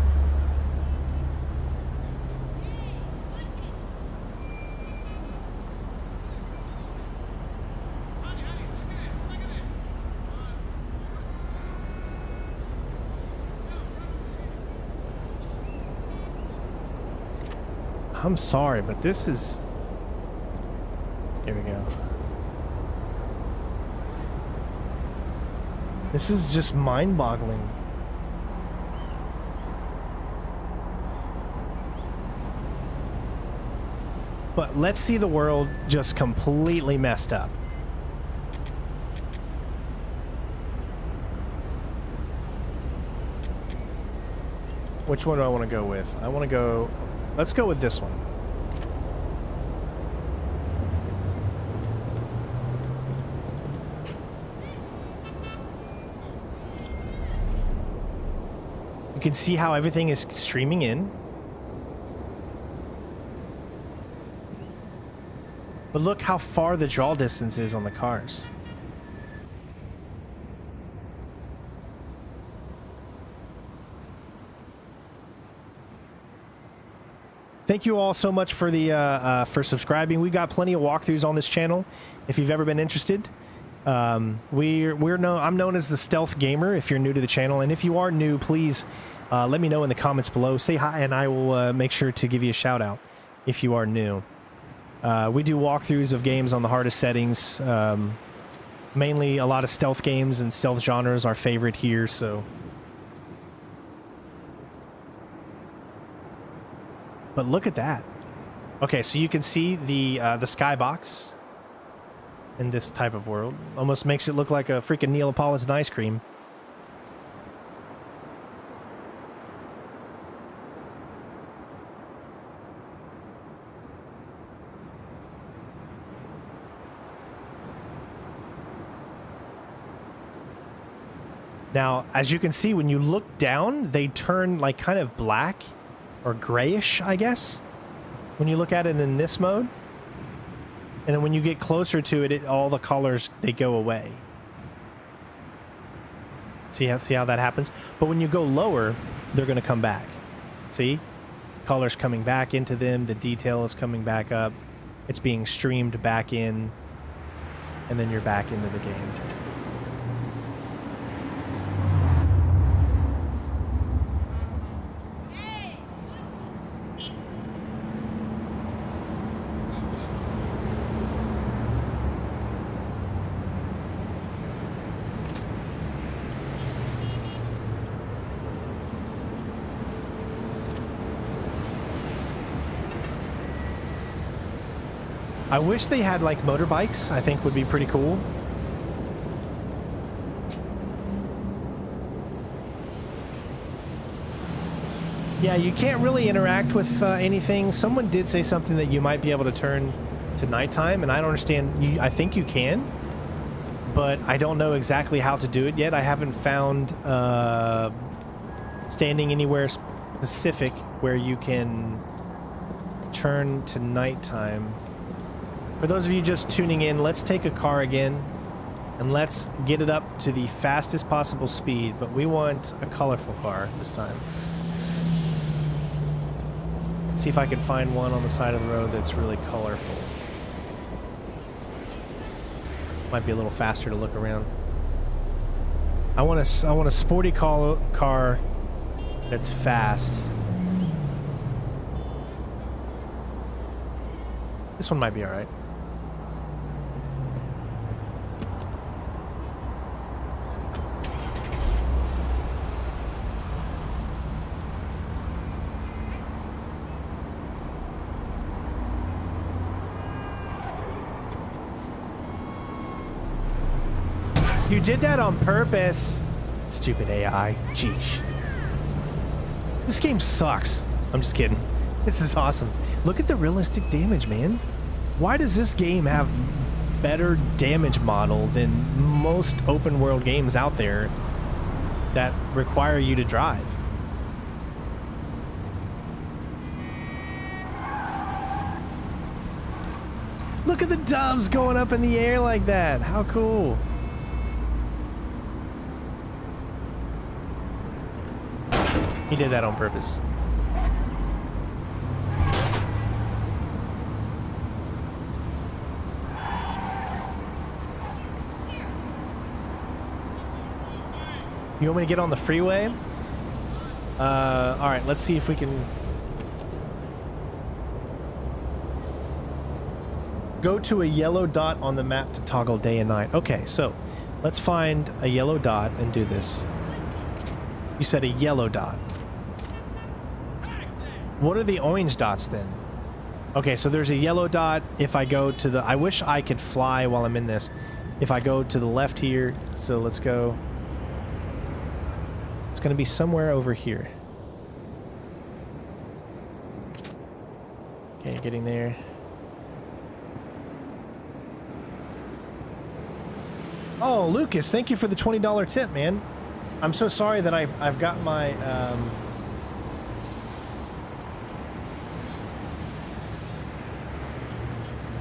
S1: I'm sorry, but this is... Here we go. This is just mind-boggling. But let's see the world just completely messed up. Which one do I want to go with? I want to go... Let's go with this one. You can see how everything is streaming in. But look how far the draw distance is on the cars. Thank you all so much for the for subscribing. We got plenty of walkthroughs on this channel. If you've ever been interested, I'm known as the Stealth Gamer. If you're new to the channel, and if you are new, please let me know in the comments below. Say hi, and I will make sure to give you a shout out if you are new. We do walkthroughs of games on the hardest settings. Mainly a lot of stealth games and stealth genres are favorite here. So. But look at that. Okay, so you can see the skybox in this type of world. Almost makes it look like a freaking Neapolitan ice cream. Now, as you can see, when you look down, they turn like kind of black. Or grayish, I guess, when you look at it in this mode. And then when you get closer to it, all the colors, they go away. See how that happens? But when you go lower, they're going to come back. See? Colors coming back into them. The detail is coming back up. It's being streamed back in. And then you're back into the game. I wish they had like motorbikes. I think would be pretty cool. Yeah, you can't really interact with anything. Someone did say something that you might be able to turn to nighttime, and I don't understand. I think you can, but I don't know exactly how to do it yet. I haven't found standing anywhere specific where you can turn to nighttime. For those of you just tuning in, let's take a car again and let's get it up to the fastest possible speed, but we want a colorful car this time. Let's see if I can find one on the side of the road that's really colorful. Might be a little faster to look around. I want a sporty car that's fast. This one might be all right. You did that on purpose. Stupid AI. Jeez. This game sucks. I'm just kidding. This is awesome. Look at the realistic damage, man. Why does this game have better damage model than most open world games out there that require you to drive? Look at the doves going up in the air like that. How cool. He did that on purpose. You want me to get on the freeway? Alright, let's see if we can... Go to a yellow dot on the map to toggle day and night. Okay, so let's find a yellow dot and do this. You said a yellow dot. What are the orange dots then? Okay, so there's a yellow dot if I go to the... I wish I could fly while I'm in this. If I go to the left here, so let's go... It's going to be somewhere over here. Okay, getting there. Oh, Lucas, thank you for the $20 tip, man. I'm so sorry that I've got my...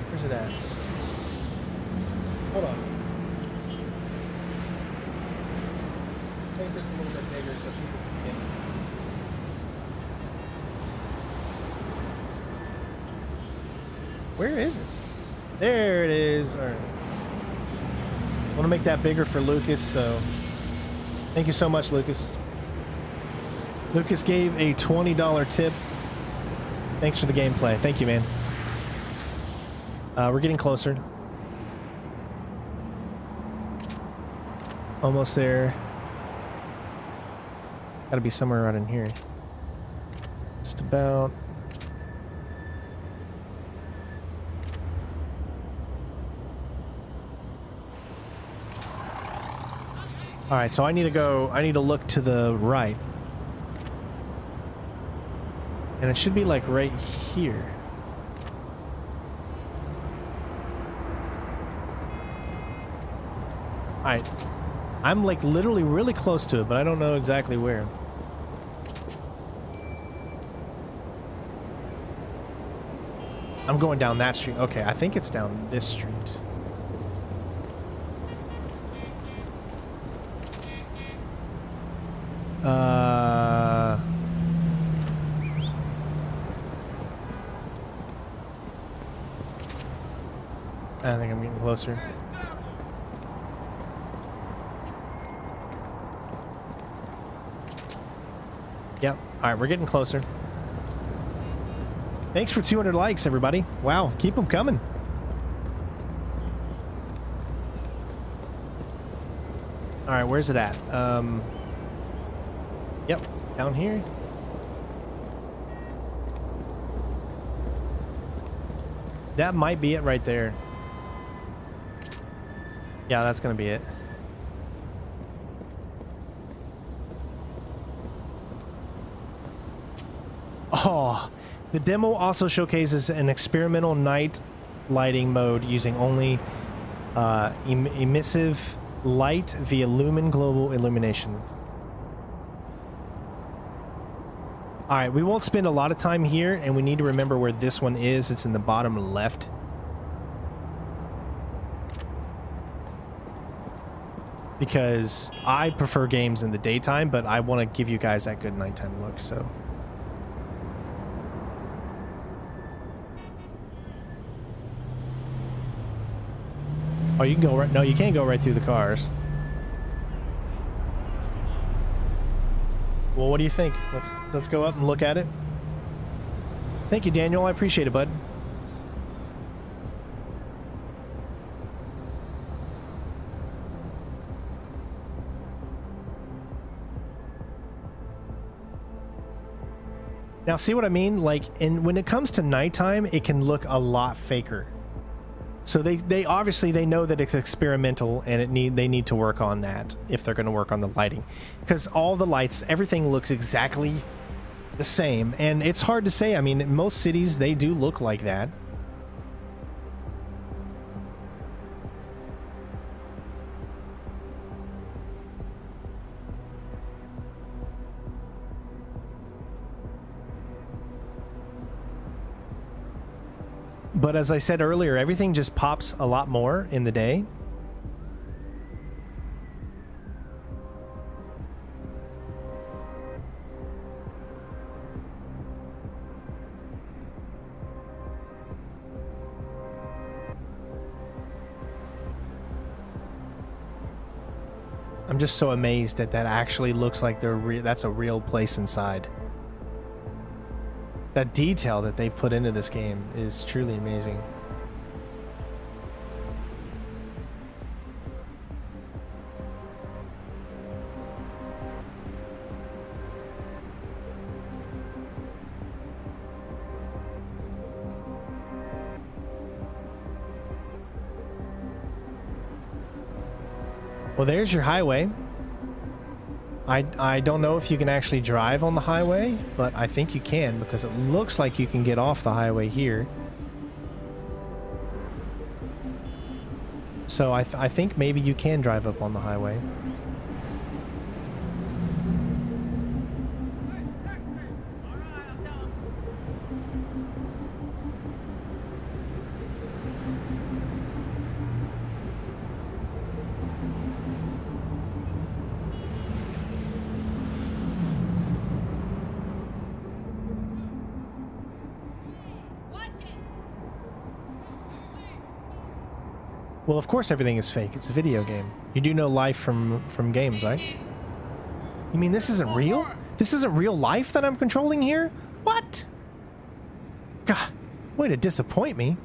S1: Where's it at? Hold on. Make this a little bit bigger so people can... Where is it? There it is. All right. I want to make that bigger for Lucas, so thank you so much, Lucas. Lucas gave a $20 tip. Thanks for the gameplay. Thank you, man. We're getting closer. Almost there. Gotta be somewhere right in here. Just about. All right, so I need to look to the right. And it should be like right here. All right. I'm like literally really close to it, but I don't know exactly where. I'm going down that street. Okay, I think it's down this street. I think I'm getting closer. Yep. All right, we're getting closer. Thanks for 200 likes, everybody. Wow, keep them coming. All right, where's it at? Yep, down here. That might be it right there. Yeah, that's gonna be it. Oh, the demo also showcases an experimental night lighting mode using only emissive light via lumen global illumination. All right, we won't spend a lot of time here, and we need to remember where this one is. It's in the bottom left. Because I prefer games in the daytime, but I want to give you guys that good nighttime look, so. Oh, you can go right... No, you can't go right through the cars. Well, what do you think? Let's go up and look at it. Thank you, Daniel. I appreciate it, bud. Now, see what I mean? Like, when it comes to nighttime, it can look a lot faker. So they obviously they know that it's experimental, and they need to work on that if they're going to work on the lighting, because all the lights, everything looks exactly the same, and it's hard to say. I mean, in most cities they do look like that. But as I said earlier, everything just pops a lot more in the day. I'm just so amazed that that actually looks like that's a real place inside. That detail that they've put into this game is truly amazing. Well, there's your highway. I don't know if you can actually drive on the highway, but I think you can because it looks like you can get off the highway here. So I think maybe you can drive up on the highway. Well, of course everything is fake. It's a video game. You do know life from games, right? You mean this isn't real? This isn't real life that I'm controlling here? What? God, way to disappoint me.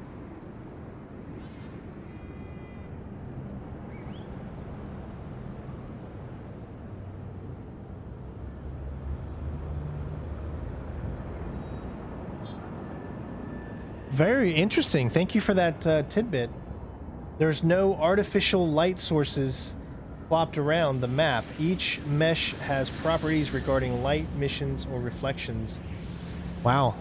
S1: Very interesting. Thank you for that tidbit. There's no artificial light sources plopped around the map. Each mesh has properties regarding light, missions, or reflections. Wow.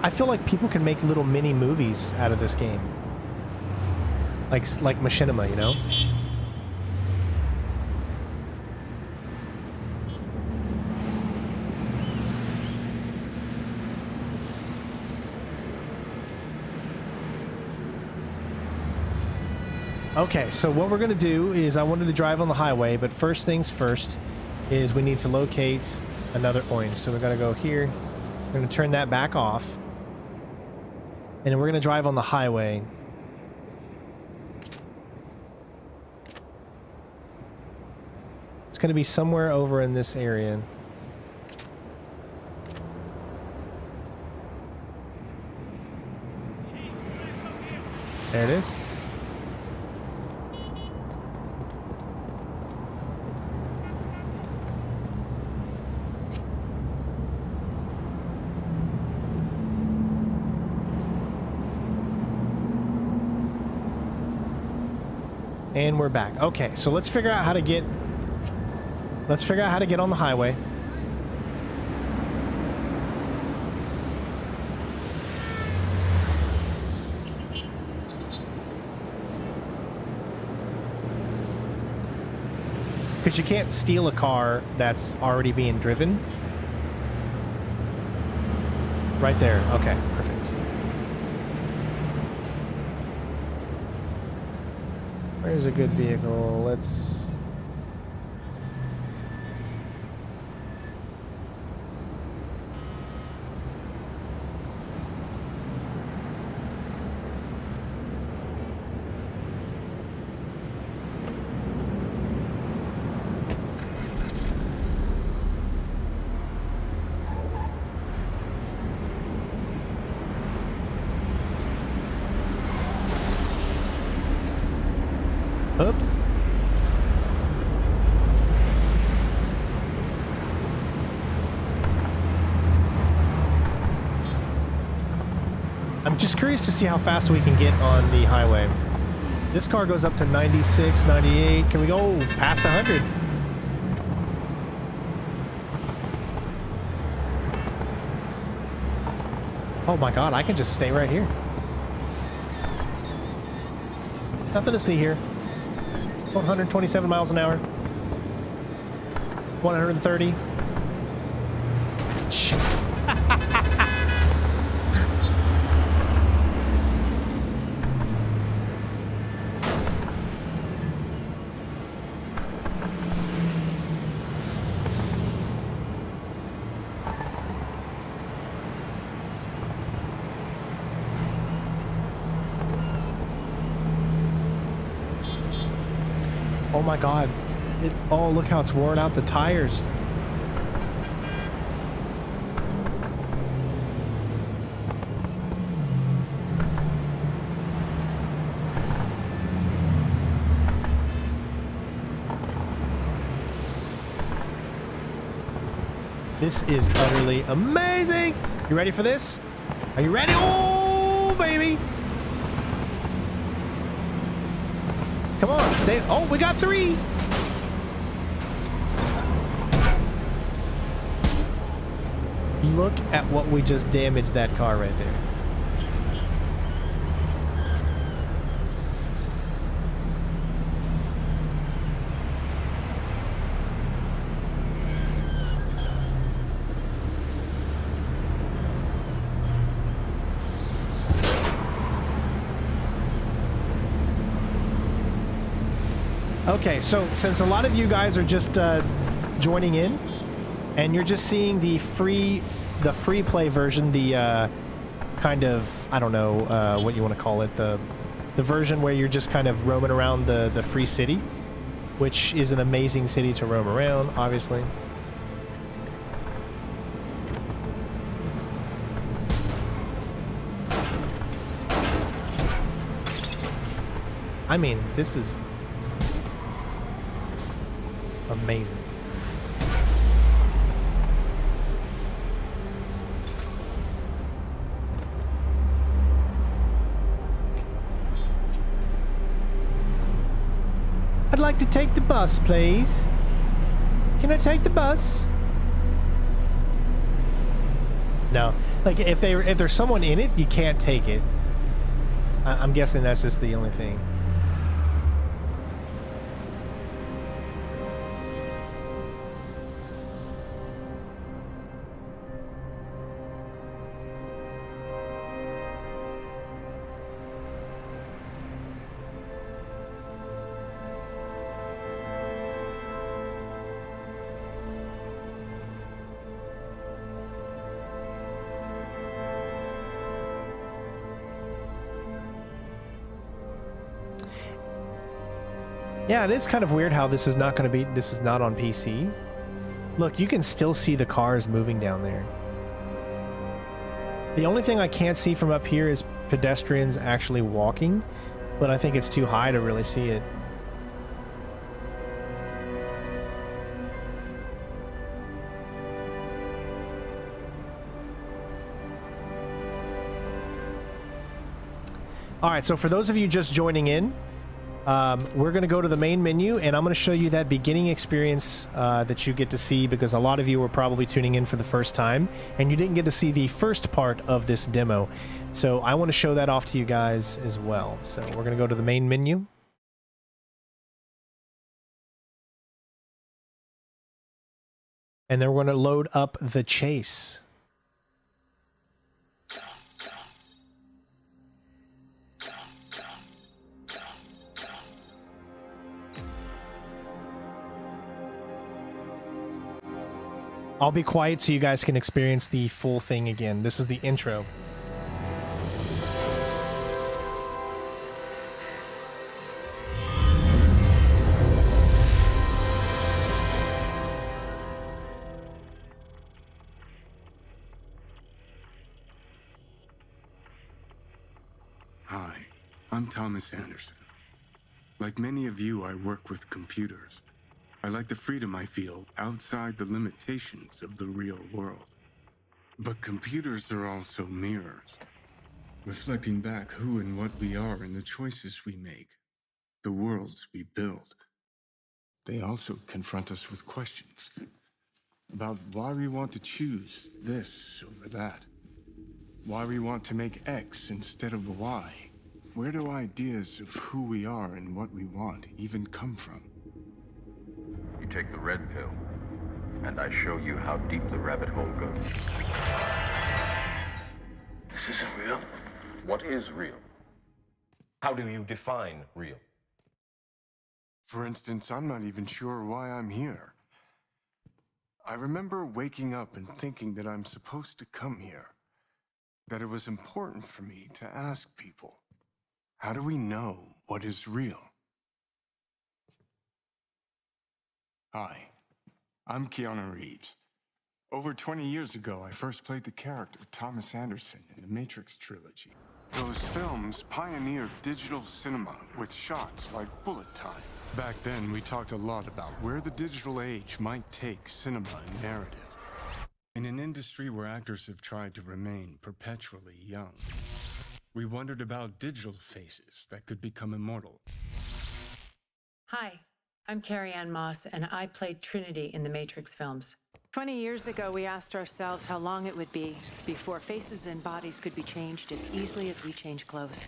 S1: I feel like people can make little mini movies out of this game. Like machinima, you know? Okay, so what we're gonna do is I wanted to drive on the highway, but first things first is we need to locate another orange. So we're gonna go here. We're gonna turn that back off. And then we're gonna drive on the highway. It's going to be somewhere over in this area. There it is. And we're back. Okay, so let's figure out how to get on the highway. Because you can't steal a car that's already being driven. Right there. Okay, perfect. Where's a good vehicle? Let's... Oops. I'm just curious to see how fast we can get on the highway. This car goes up to 96, 98. Can we go past 100? Oh my god, I can just stay right here. Nothing to see here. 127 miles an hour. 130. Shit. Oh my god. Oh, look how it's worn out the tires. This is utterly amazing. You ready for this? Are you ready? Oh, baby. Come on, stay. Oh, we got 3. Look at what we just damaged that car right there. Okay, so since a lot of you guys are just joining in, and you're just seeing the free play version, the kind of, I don't know what you want to call it, the version where you're just kind of roaming around the free city, which is an amazing city to roam around, obviously. I mean, this is amazing. I'd like to take the bus, please. Can I take the bus? No. Like, if there's someone in it, you can't take it. I'm guessing that's just the only thing. Yeah, it is kind of weird how this is not on PC. Look, you can still see the cars moving down there. The only thing I can't see from up here is pedestrians actually walking, but I think it's too high to really see it. All right, so for those of you just joining in, we're going to go to the main menu, and I'm going to show you that beginning experience that you get to see, because a lot of you were probably tuning in for the first time, and you didn't get to see the first part of this demo. So I want to show that off to you guys as well. So we're going to go to the main menu. And then we're going to load up the chase. I'll be quiet so you guys can experience the full thing again. This is the intro.
S2: Hi, I'm Thomas Anderson. Like many of you, I work with computers. I like the freedom I feel outside the limitations of the real world. But computers are also mirrors, reflecting back who and what we are and the choices we make, the worlds we build. They also confront us with questions about why we want to choose this over that, why we want to make X instead of Y. Where do ideas of who we are and what we want even come from?
S3: You take the red pill, and I show you how deep the rabbit hole goes.
S4: This isn't real. What is real? How do you define real?
S2: For instance, I'm not even sure why I'm here. I remember waking up and thinking that I'm supposed to come here, that it was important for me to ask people, how do we know what is real? Hi, I'm Keanu Reeves. Over 20 years ago, I first played the character Thomas Anderson in the Matrix trilogy. Those films pioneered digital cinema with shots like bullet time. Back then, we talked a lot about where the digital age might take cinema and narrative. In an industry where actors have tried to remain perpetually young, we wondered about digital faces that could become immortal.
S5: Hi, I'm Carrie-Anne Moss, and I played Trinity in the Matrix films. 20 years ago, we asked ourselves how long it would be before faces and bodies could be changed as easily as we change clothes.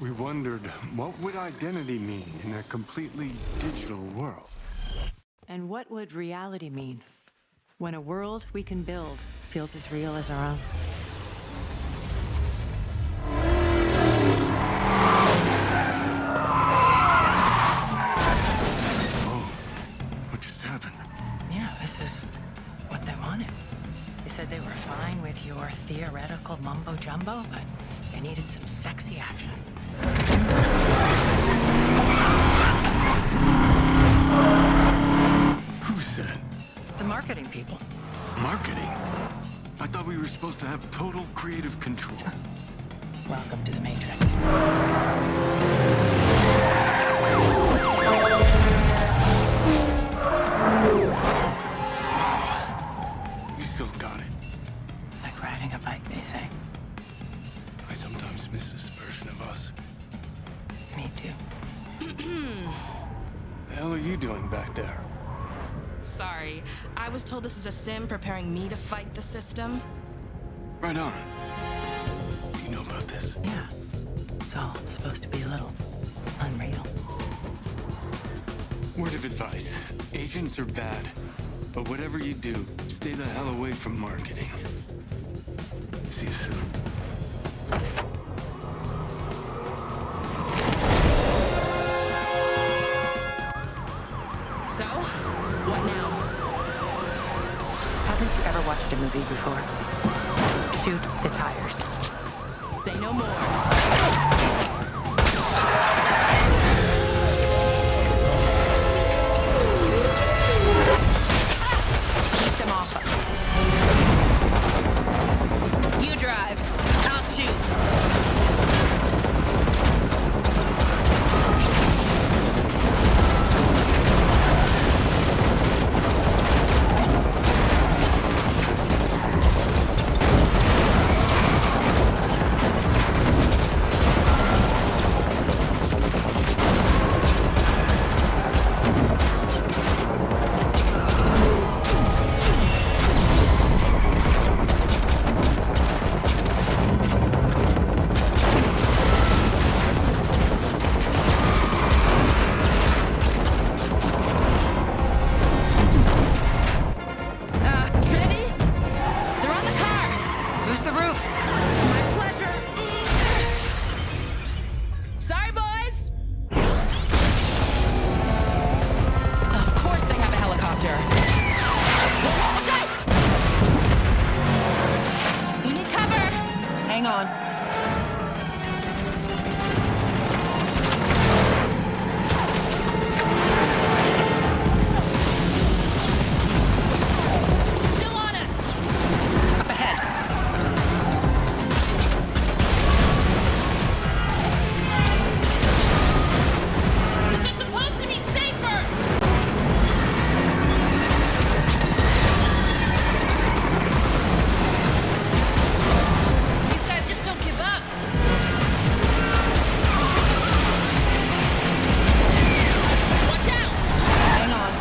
S2: We wondered, what would identity mean in a completely digital world?
S5: And what would reality mean when a world we can build feels as real as our own?
S2: What just happened?
S5: Yeah, this is what they wanted. They said they were fine with your theoretical mumbo-jumbo, but they needed some sexy action.
S2: Who said?
S5: The marketing people.
S2: Marketing? I thought we were supposed to have total creative control.
S5: Welcome to the Matrix.
S2: You still got it.
S5: Like riding a bike, they say.
S2: I sometimes miss this version of us.
S5: Me too.
S2: The hell are you doing back there?
S7: Sorry, I was told this is a sim preparing me to fight the system.
S2: Right on. Do you know about this?
S5: Yeah. It's all supposed to be a little unreal.
S2: Word of advice. Agents are bad. But whatever you do, stay the hell away from marketing. See you soon.
S7: So, what now?
S5: Haven't you ever watched a movie before? Shoot the tires.
S7: Say no more. Keep them off us. You drive. I'll shoot. Trinity? They're on the car. Who's the roof? My pleasure. Sorry, boys. Of course they have a helicopter. We need cover. Hang on. Still on us. Up ahead. This is supposed to be safer. These guys just don't give up. Watch out. Hang on.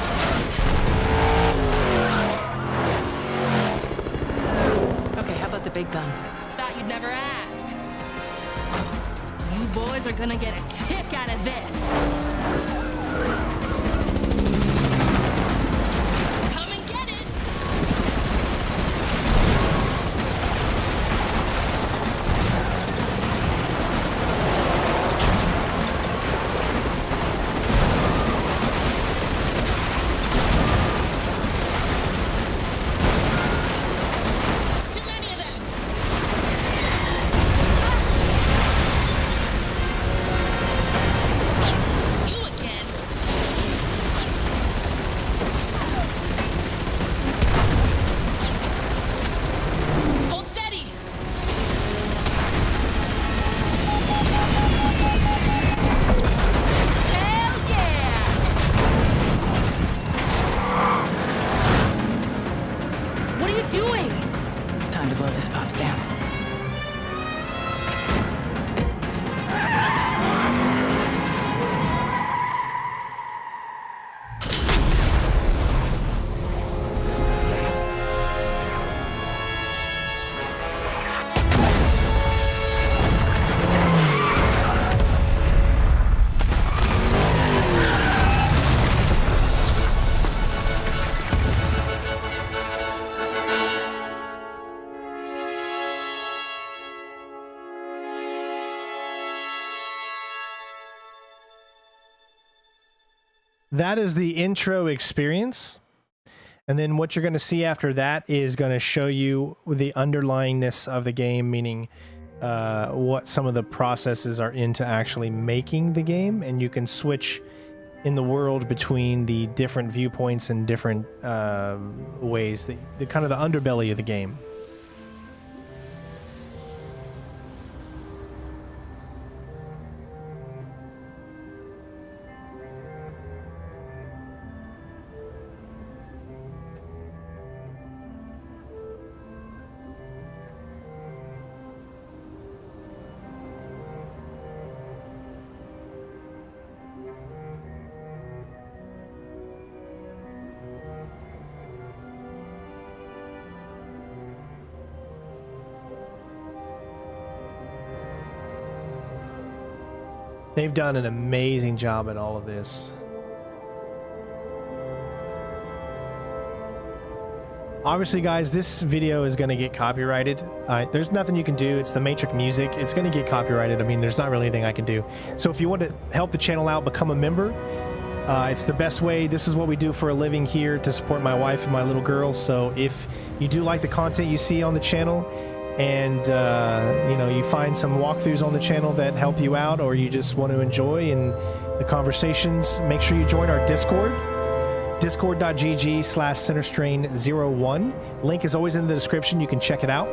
S5: Okay, how about the big gun?
S7: Thought you'd never ask. You boys are gonna get a kick out of this. Come and get it. Too many of them. You again.
S1: that is the intro experience. And then what you're going to see after that is going to show you the underlyingness of the game, meaning what some of the processes are into actually making the game. And you can switch in the world between the different viewpoints and different ways, the kind of the underbelly of the game. They've done an amazing job at all of this. Obviously, guys, this video is going to get copyrighted. There's nothing you can do. It's the Matrix music. It's going to get copyrighted. I mean, there's not really anything I can do. So if you want to help the channel out, become a member. It's the best way. This is what we do for a living here to support my wife and my little girl. So if you do like the content you see on the channel, and you know, you find some walkthroughs on the channel that help you out, or you just want to enjoy in the conversations, make sure you join our Discord, discord.gg/centerstrain01. Link is always in the description. You can check it out.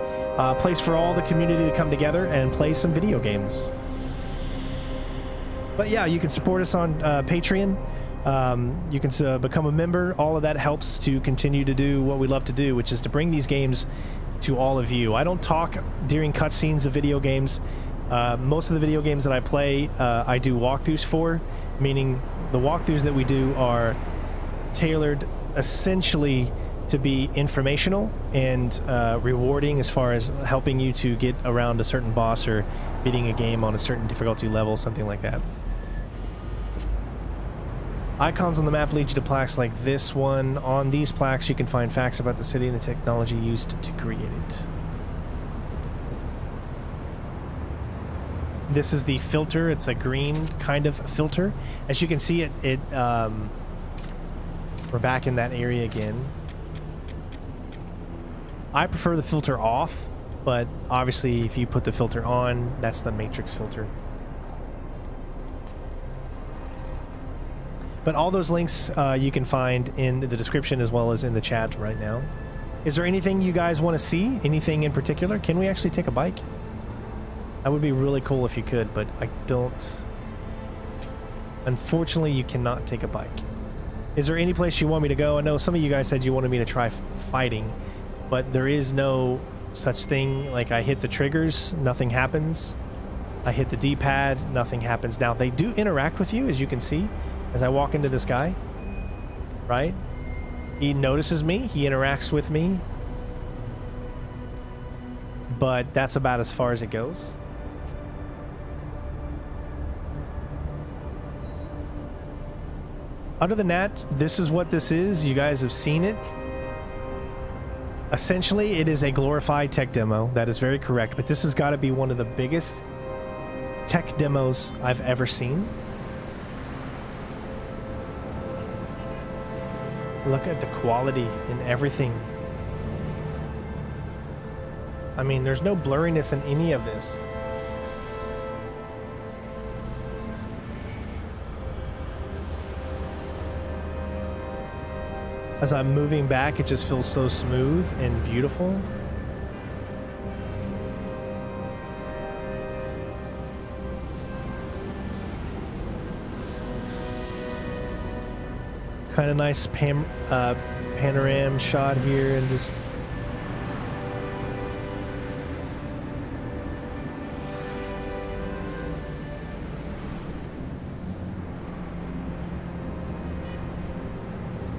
S1: Place for all the community to come together and play some video games. But yeah, you can support us on Patreon. You can become a member. All of that helps to continue to do what we love to do, which is to bring these games to all of you. I don't talk during cutscenes of video games. Most of the video games that I play, I do walkthroughs for, meaning the walkthroughs that we do are tailored essentially to be informational and rewarding as far as helping you to get around a certain boss or beating a game on a certain difficulty level, something like that. Icons on the map lead you to plaques like this one. On these plaques, you can find facts about the city and the technology used to create it. This is the filter. It's a green kind of filter. As you can see, we're back in that area again. I prefer the filter off, but obviously if you put the filter on, that's the Matrix filter. But all those links you can find in the description as well as in the chat right now. Is there anything you guys want to see? Anything in particular? Can we actually take a bike? That would be really cool if you could, but I don't. Unfortunately, you cannot take a bike. Is there any place you want me to go? I know some of you guys said you wanted me to try fighting, but there is no such thing. Like, I hit the triggers, nothing happens. I hit the D-pad, nothing happens. Now, they do interact with you, as you can see. As I walk into this guy, right? He notices me, he interacts with me, but that's about as far as it goes. Other than that, this is what this is. You guys have seen it. Essentially, it is a glorified tech demo. That is very correct, but this has got to be one of the biggest tech demos I've ever seen. Look at the quality in everything. I mean, there's no blurriness in any of this. As I'm moving back, it just feels so smooth and beautiful. Kind of nice panorama shot here, and just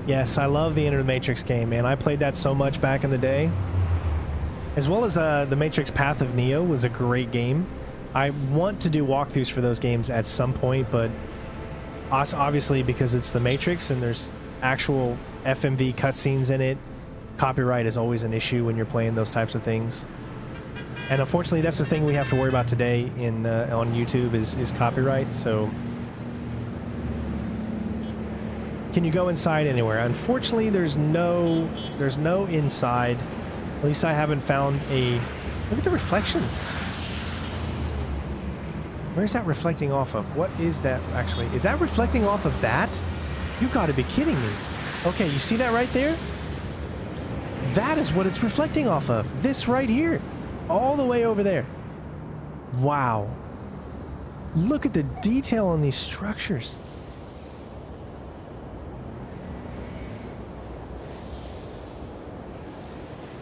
S1: yes, I love the Enter the Matrix game, man. I played that so much back in the day, as well as the Matrix Path of Neo was a great game. I want to do walkthroughs for those games at some point, but obviously, because it's the Matrix and there's actual FMV cutscenes in it, copyright is always an issue when you're playing those types of things. And unfortunately, that's the thing we have to worry about today on YouTube is copyright. So Can you go inside anywhere? Unfortunately, there's no inside. At least I haven't found a... Look at the reflections. Where's that reflecting off of? What is that actually? Is that reflecting off of that? You gotta be kidding me. Okay, you see that right there? That is what it's reflecting off of. This right here. All the way over there. Wow. Look at the detail on these structures.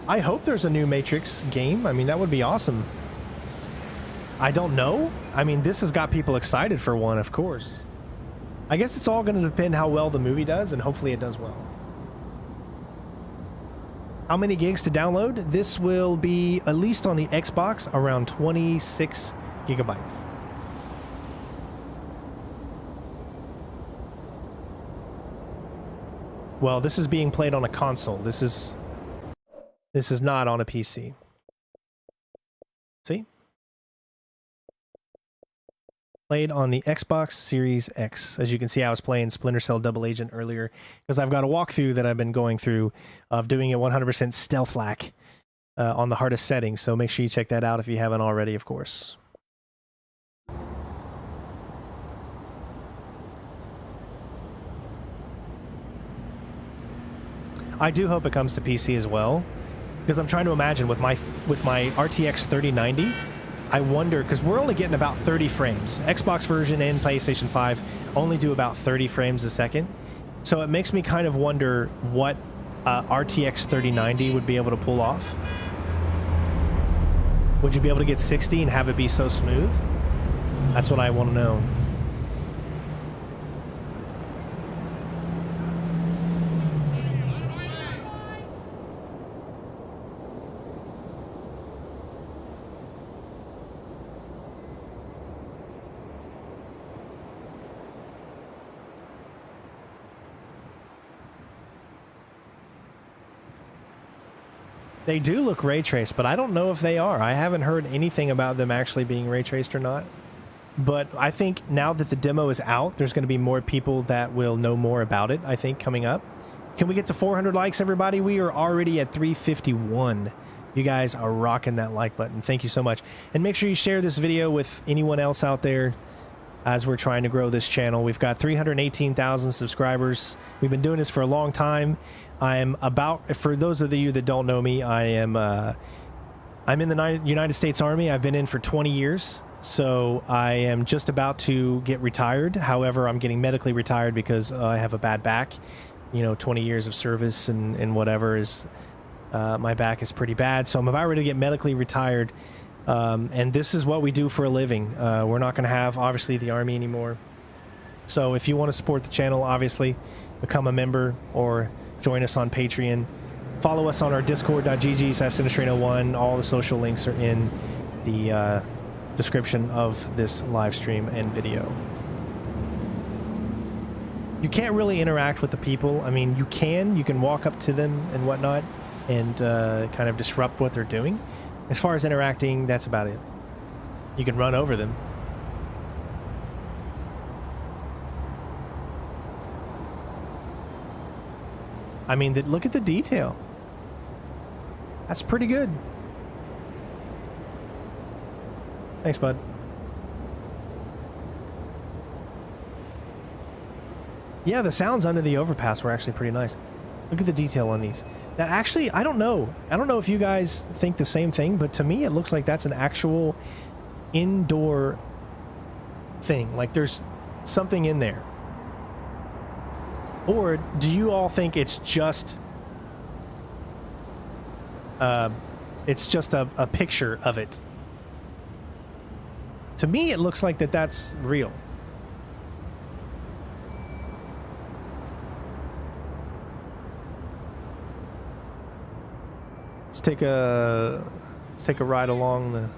S1: I hope there's a new Matrix game. I mean, that would be awesome. I don't know. I mean, this has got people excited for one, of course. I guess it's all going to depend how well the movie does, and hopefully it does well. How many gigs to download? This will be, at least on the Xbox, around 26 gigabytes. Well, this is being played on a console. This is not on a PC. See? Played on the Xbox Series X. As you can see, I was playing Splinter Cell Double Agent earlier because I've got a walkthrough that I've been going through of doing it 100% stealth-like on the hardest setting. So make sure you check that out if you haven't already, of course. I do hope it comes to PC as well, because I'm trying to imagine with my RTX 3090, I wonder, because we're only getting about 30 frames. Xbox version and PlayStation 5 only do about 30 frames a second. So it makes me kind of wonder what RTX 3090 would be able to pull off. Would you be able to get 60 and have it be so smooth? That's what I want to know. They do look ray traced, but I don't know if they are. I haven't heard anything about them actually being ray traced or not. But I think now that the demo is out, there's going to be more people that will know more about it, I think, coming up. Can we get to 400 likes, everybody? We are already at 351. You guys are rocking that like button. Thank you so much. And make sure you share this video with anyone else out there as we're trying to grow this channel. We've got 318,000 subscribers. We've been doing this for a long time. I'm about, for those of you that don't know me, I'm in the United States Army. I've been in for 20 years, so I am just about to get retired. However, I'm getting medically retired because I have a bad back. You know, 20 years of service and whatever is, my back is pretty bad. So I'm about ready to get medically retired. And this is what we do for a living. We're not going to have, obviously, the Army anymore. So if you want to support the channel, obviously, become a member or join us on Patreon. Follow us on our discord.gg/Sinistream01. All the social links are in the description of this live stream and video. You can't really interact with the people. I mean, you can walk up to them and whatnot and kind of disrupt what they're doing. As far as interacting, that's about it. You can run over them. I mean, look at the detail. That's pretty good. Thanks, bud. Yeah, the sounds under the overpass were actually pretty nice. Look at the detail on these. That actually, I don't know if you guys think the same thing, but to me it looks like that's an actual indoor thing. Like there's something in there. Or do you all think it's just a picture of it? To me it looks like that's real. Let's take a ride along the...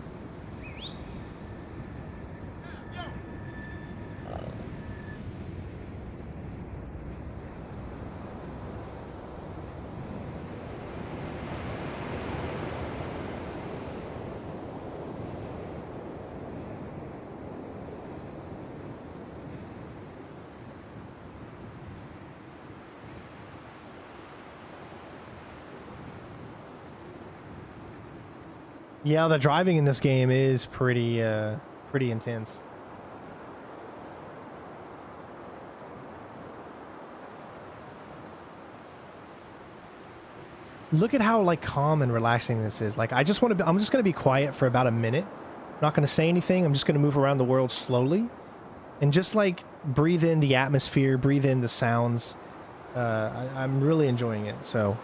S1: Yeah, the driving in this game is pretty intense. Look at how like calm and relaxing this is. Like I'm just going to be quiet for about a minute. I'm not going to say anything. I'm just going to move around the world slowly and just like breathe in the atmosphere, breathe in the sounds. I'm really enjoying it. So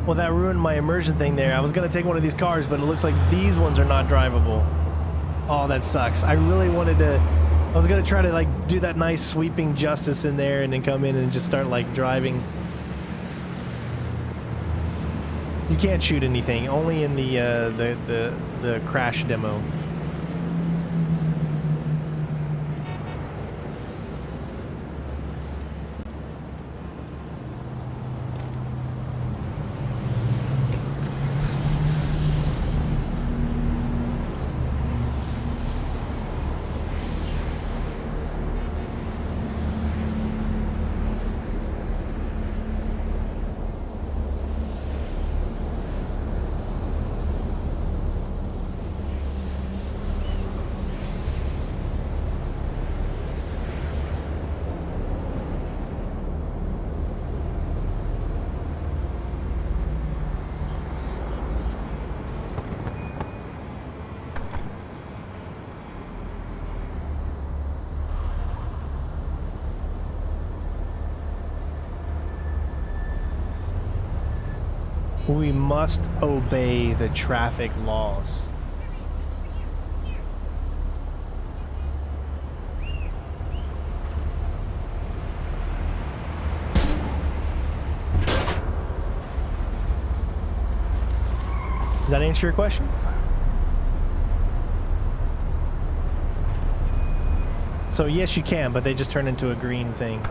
S1: well, that ruined my immersion thing there. I was going to take one of these cars, but it looks like these ones are not drivable. Oh, that sucks. I really wanted to... I was going to try to, like, do that nice sweeping justice in there and then come in and just start, like, driving. You can't shoot anything. Only in the crash demo. We must obey the traffic laws. Does that answer your question? So yes, you can, but they just turn into a green thing.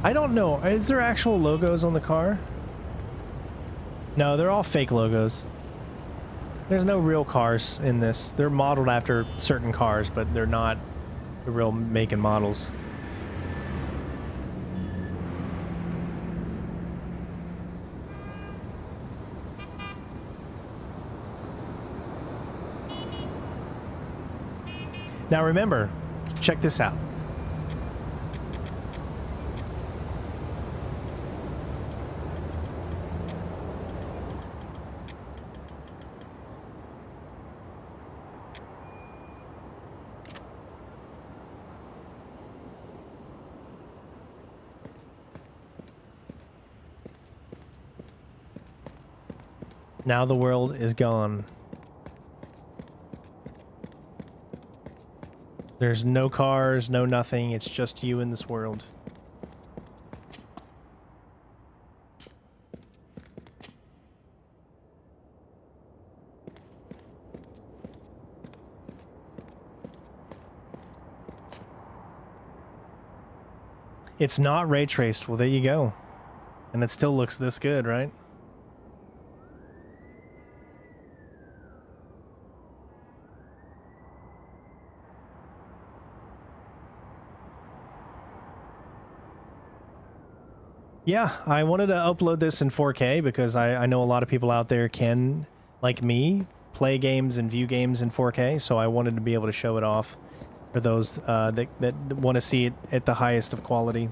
S1: I don't know. Is there actual logos on the car? No, they're all fake logos. There's no real cars in this. They're modeled after certain cars, but they're not the real make and models. Now remember, check this out. Now the world is gone. There's no cars, no nothing. It's just you in this world. It's not ray traced. Well, there you go. And it still looks this good, right? Yeah, I wanted to upload this in 4K because I know a lot of people out there can, like me, play games and view games in 4K, so I wanted to be able to show it off for those that want to see it at the highest of quality.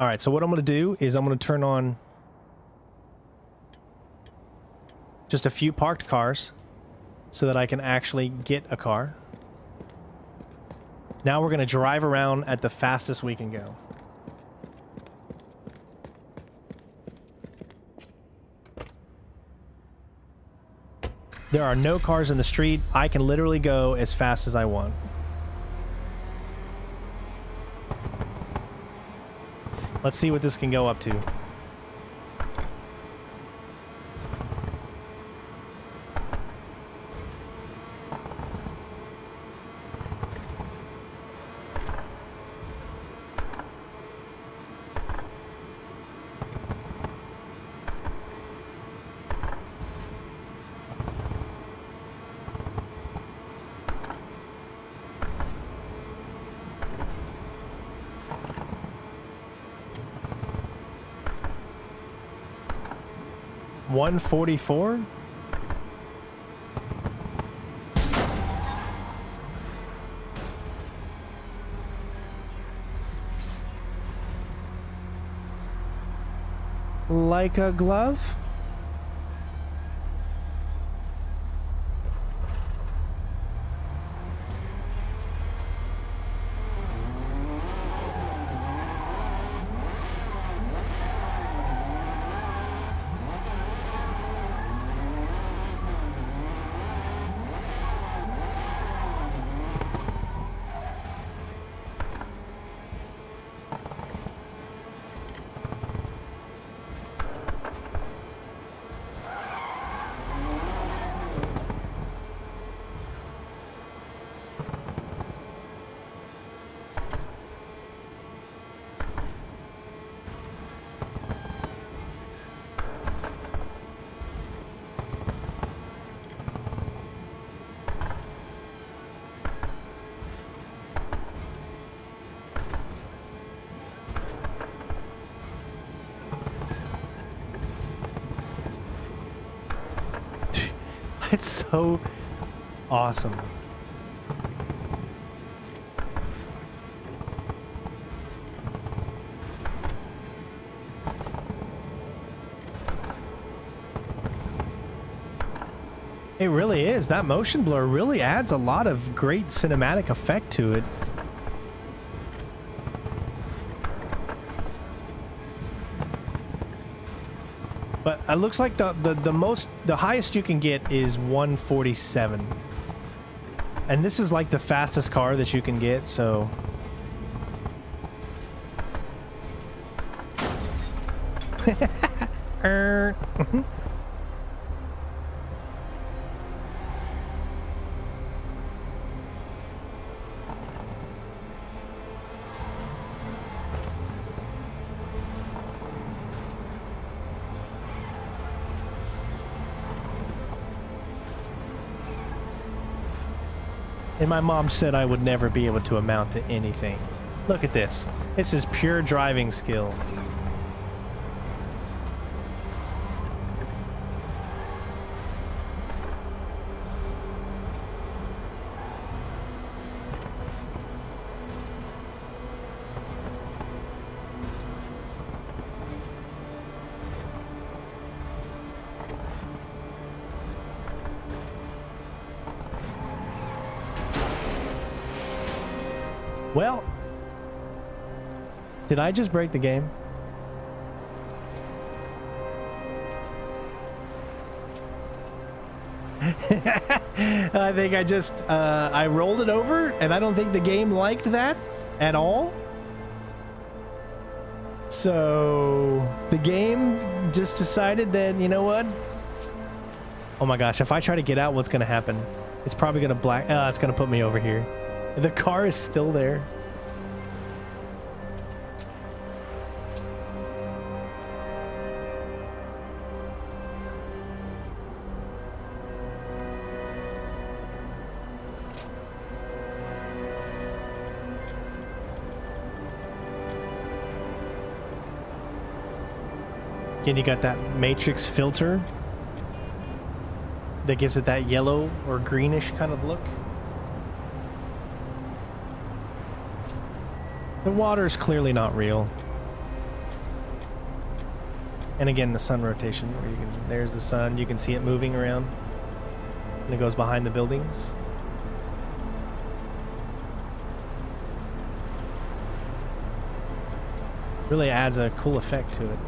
S1: Alright, so what I'm going to do is I'm going to turn on just a few parked cars so that I can actually get a car. Now we're going to drive around at the fastest we can go. There are no cars in the street. I can literally go as fast as I want. Let's see what this can go up to. $144? Like a glove? It's so awesome. It really is. That motion blur really adds a lot of great cinematic effect to it. But it looks like the highest you can get is 147. And this is like the fastest car that you can get, so And my mom said I would never be able to amount to anything. Look at this. This is pure driving skill. Well, did I just break the game? I think I just, I rolled it over, and I don't think the game liked that at all. So the game just decided that, you know what? Oh my gosh, if I try to get out, what's going to happen? It's probably going to it's going to put me over here. The car is still there. Again, you got that matrix filter that gives it that yellow or greenish kind of look. The water is clearly not real. And again, the sun rotation, where you can, there's the sun, you can see it moving around. And it goes behind the buildings. Really adds a cool effect to it.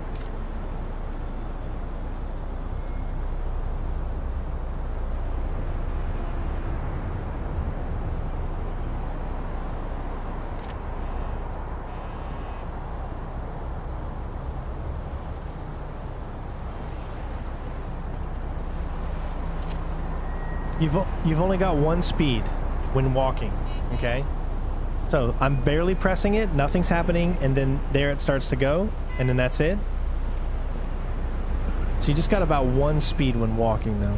S1: You've only got one speed when walking, okay? So I'm barely pressing it, nothing's happening, and then there it starts to go, and then that's it. So you just got about one speed when walking, though.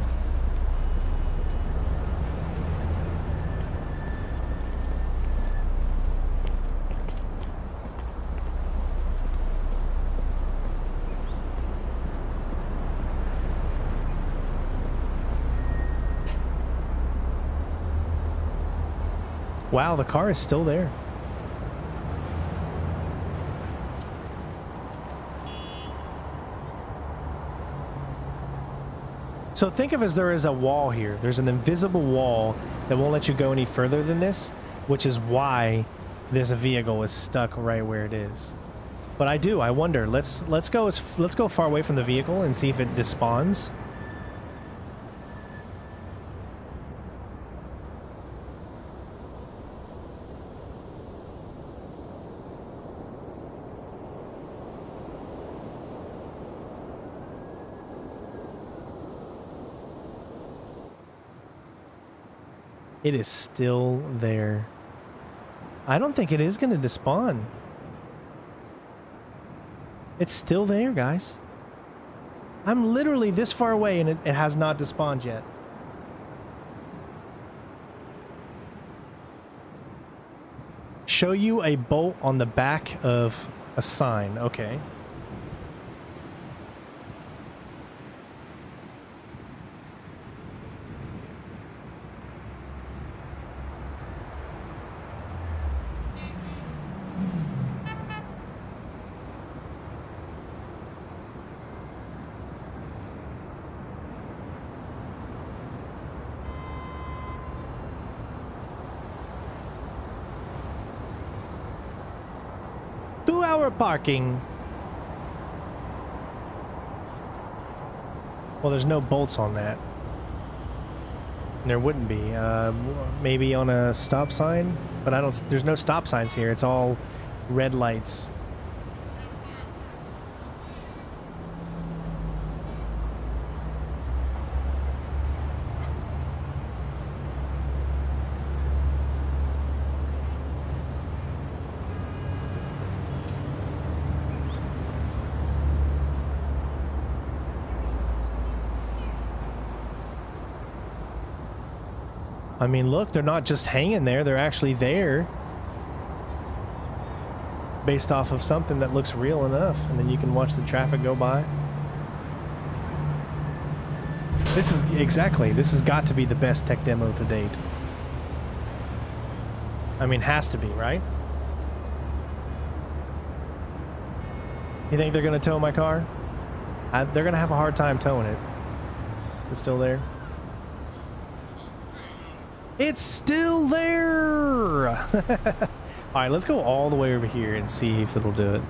S1: Wow, the car is still there. So think of it as there is a wall here. There's an invisible wall that won't let you go any further than this, which is why this vehicle is stuck right where it is. But I wonder. Let's go far away from the vehicle and see if it despawns. It is still there. I don't think it is going to despawn. It's still there, guys. I'm literally this far away and it has not despawned yet. Show you a bolt on the back of a sign. Okay. Parking. Well, there's no bolts on that. There wouldn't be. Maybe on a stop sign, but I don't. There's no stop signs here. It's all red lights. I mean, look, they're not just hanging there. They're actually there based off of something that looks real enough. And then you can watch the traffic go by. This has got to be the best tech demo to date. I mean, has to be, right? You think they're going to tow my car? They're going to have a hard time towing it. It's still there. It's still there! Alright, let's go all the way over here and see if it'll do it.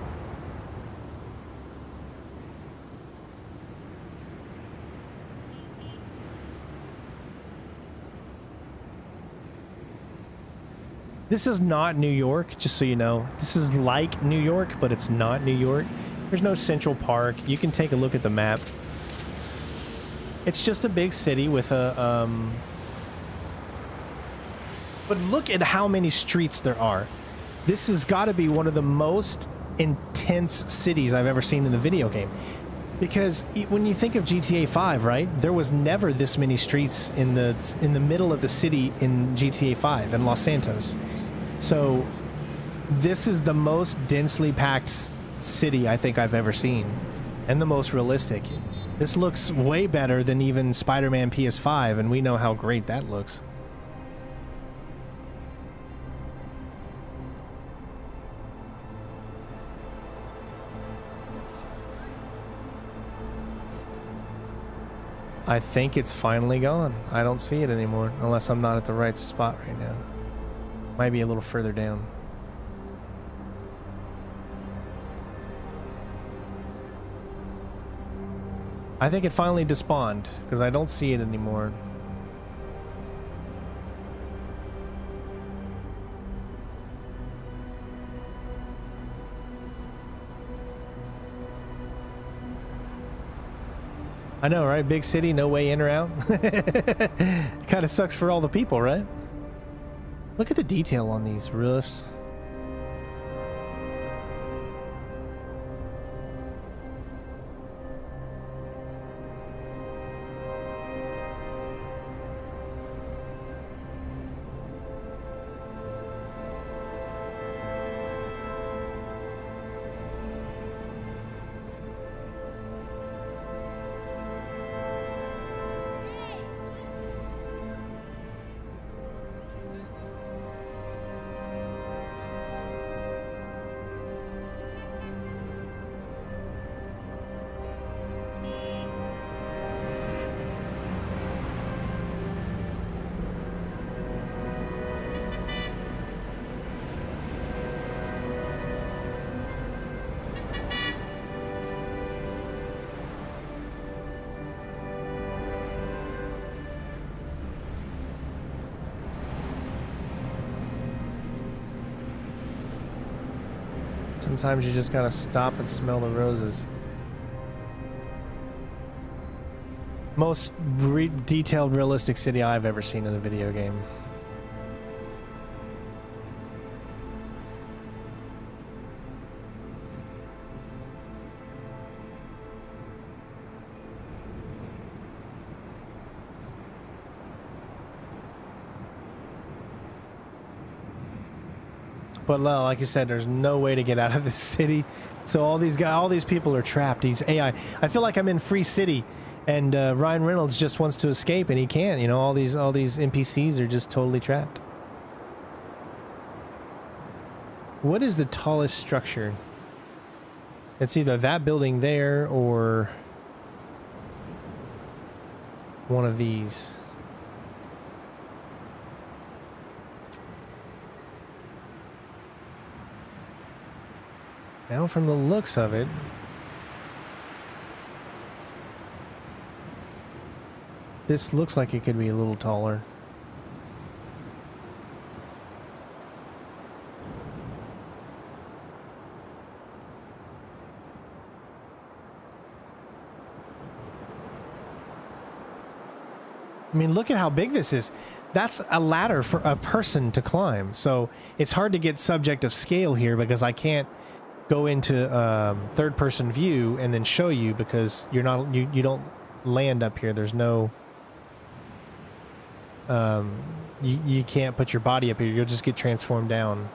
S1: This is not New York, just so you know. This is like New York, but it's not New York. There's no Central Park. You can take a look at the map. It's just a big city with a, But look at how many streets there are. This has got to be one of the most intense cities I've ever seen in a video game. Because when you think of GTA 5, right, there was never this many streets in the middle of the city in GTA 5 in Los Santos. So this is the most densely packed city I think I've ever seen, and the most realistic. This looks way better than even Spider-Man PS5, and we know how great that looks. I think it's finally gone. I don't see it anymore, unless I'm not at the right spot right now. Might be a little further down. I think it finally despawned, because I don't see it anymore. I know, right? Big city, no way in or out. Kind of sucks for all the people, right? Look at the detail on these roofs. Sometimes you just gotta stop and smell the roses. Most detailed, realistic city I've ever seen in a video game. But like you said, there's no way to get out of this city. So all these people are trapped. These AI. I feel like I'm in Free City, and Ryan Reynolds just wants to escape, and he can't. You know, all these NPCs are just totally trapped. What is the tallest structure? It's either that building there or one of these. Now, from the looks of it, this looks like it could be a little taller. I mean, look at how big this is. That's a ladder for a person to climb. So it's hard to get subject of scale here because I can't go into third-person view and then show you because you're not you don't land up here. There's no you can't put your body up here. You'll just get transformed down.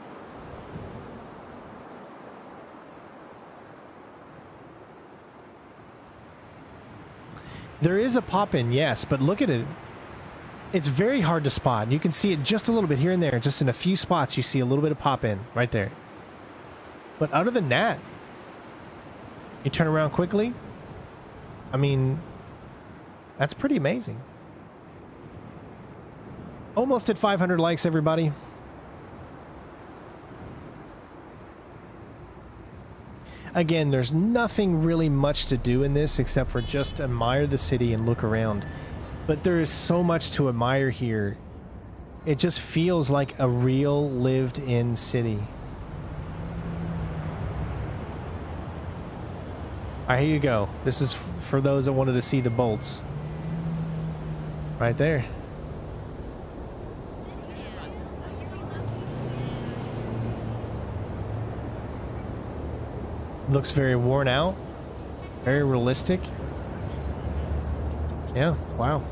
S1: There is a pop-in, yes, but look at it. It's very hard to spot. You can see it just a little bit here and there. Just in a few spots, you see a little bit of pop-in right there. But other than that, you turn around quickly. I mean, that's pretty amazing. Almost at 500 likes, everybody. Again, there's nothing really much to do in this except for just admire the city and look around. But there is so much to admire here. It just feels like a real lived-in city. All right, here you go. This is for those that wanted to see the bolts. Right there. Looks very worn out. Very realistic. Yeah, wow.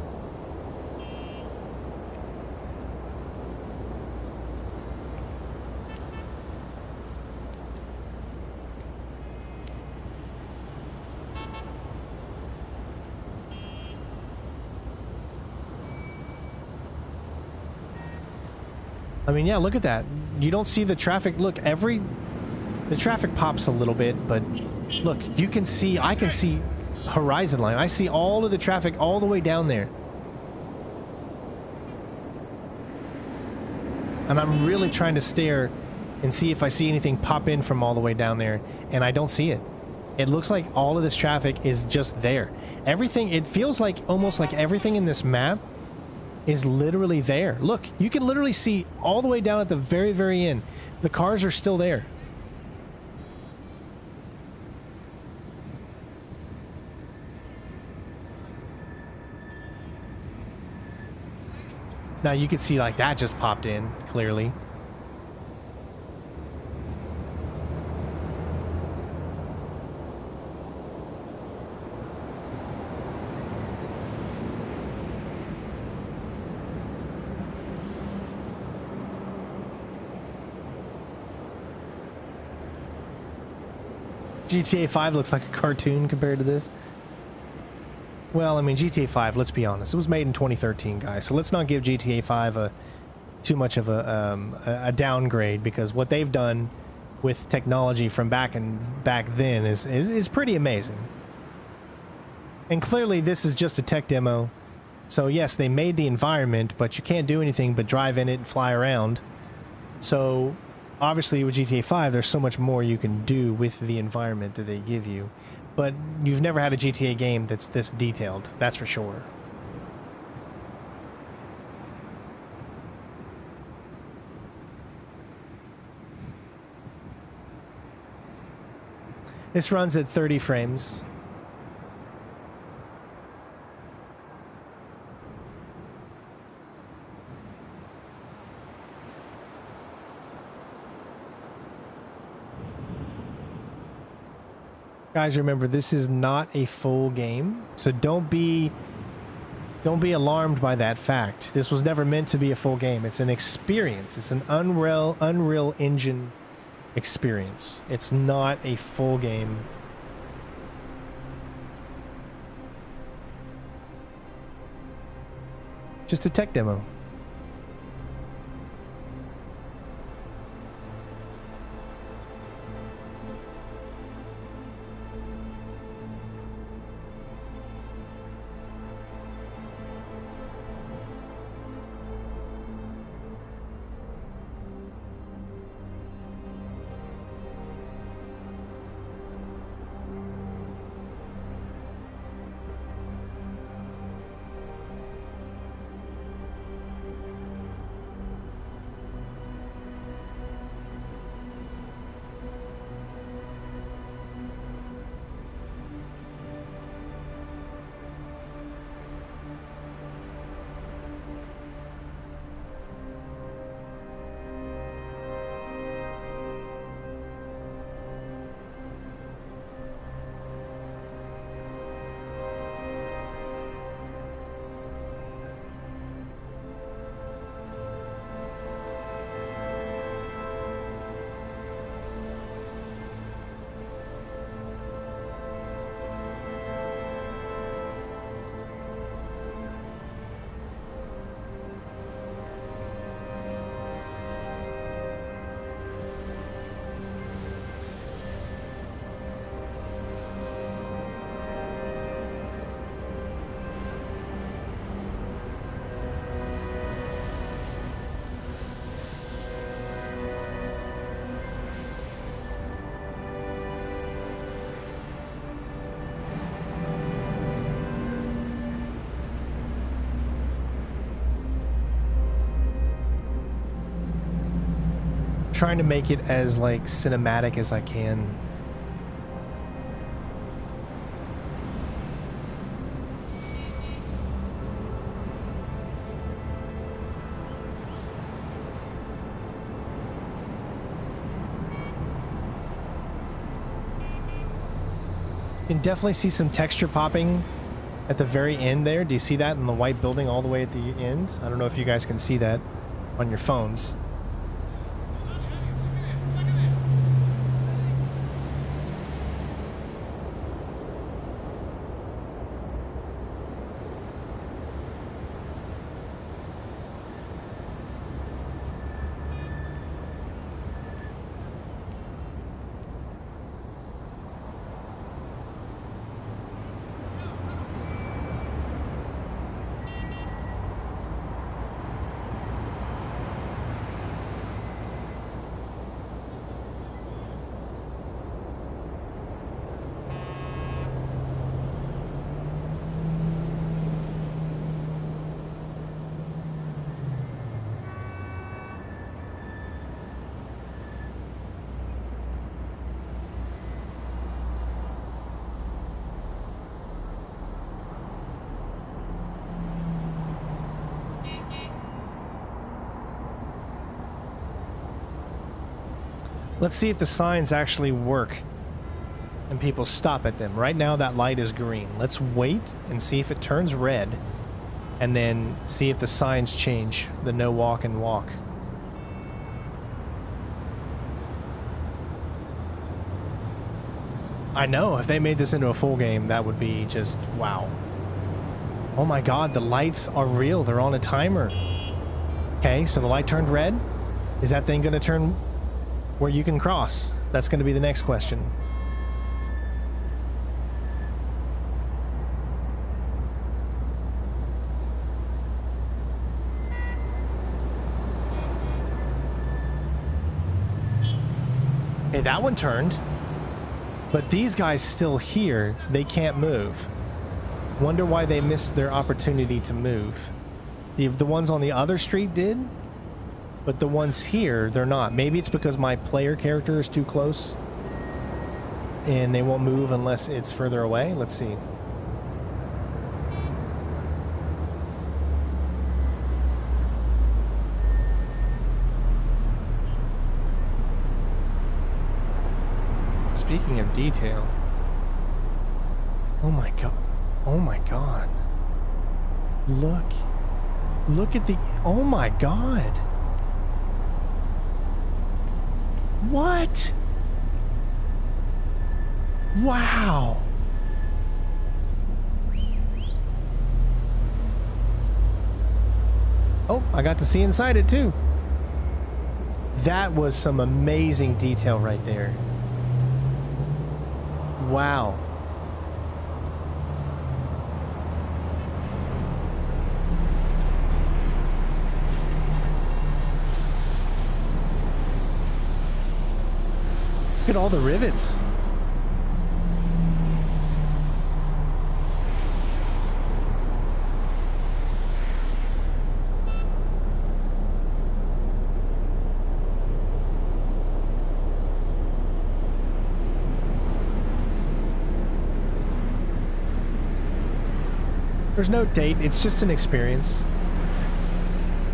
S1: I mean, yeah, look at that. You don't see the traffic. Look, the traffic pops a little bit, but look, you can see, I can see horizon line. I see all of the traffic all the way down there. And I'm really trying to stare and see if I see anything pop in from all the way down there, and I don't see it. It looks like all of this traffic is just there. Everything, it feels like almost like everything in this map is literally there. Look, you can literally see all the way down at the very, very end. The cars are still there. Now you can see like that just popped in clearly. GTA 5 looks like a cartoon compared to this. Well, I mean, GTA 5, let's be honest, it was made in 2013, guys, so let's not give GTA 5 too much of a downgrade, because what they've done with technology from back then is pretty amazing. And clearly this is just a tech demo, so yes, they made the environment, but you can't do anything but drive in it and fly around. So obviously with GTA 5 there's so much more you can do with the environment that they give you. But you've never had a GTA game that's this detailed, that's for sure. This runs at 30 frames. Guys, remember, this is not a full game, so don't be alarmed by that fact. This was never meant to be a full game. It's an experience. It's an Unreal Engine experience. It's not a full game. Just a tech demo. trying to make it as like cinematic as I can. You can definitely see some texture popping at the very end there. Do you see that in the white building all the way at the end? I don't know if you guys can see that on your phones. Let's see if the signs actually work and people stop at them. Right now that light is green. Let's wait and see if it turns red and then see if the signs change. The no walk and walk. I know, if they made this into a full game, that would be just wow. Oh my god, the lights are real. They're on a timer. Okay, so the light turned red. Is that thing going to turn where you can cross? That's going to be the next question. Hey, that one turned. But these guys still here. They can't move. Wonder why they missed their opportunity to move. The ones on the other street did? But the ones here, they're not. Maybe it's because my player character is too close and they won't move unless it's further away. Let's see. Speaking of detail. Oh my god. Oh my god. Look at the... Oh my god. What? Wow. Oh, I got to see inside it too. That was some amazing detail right there. Wow. Look at all the rivets. There's no date, it's just an experience.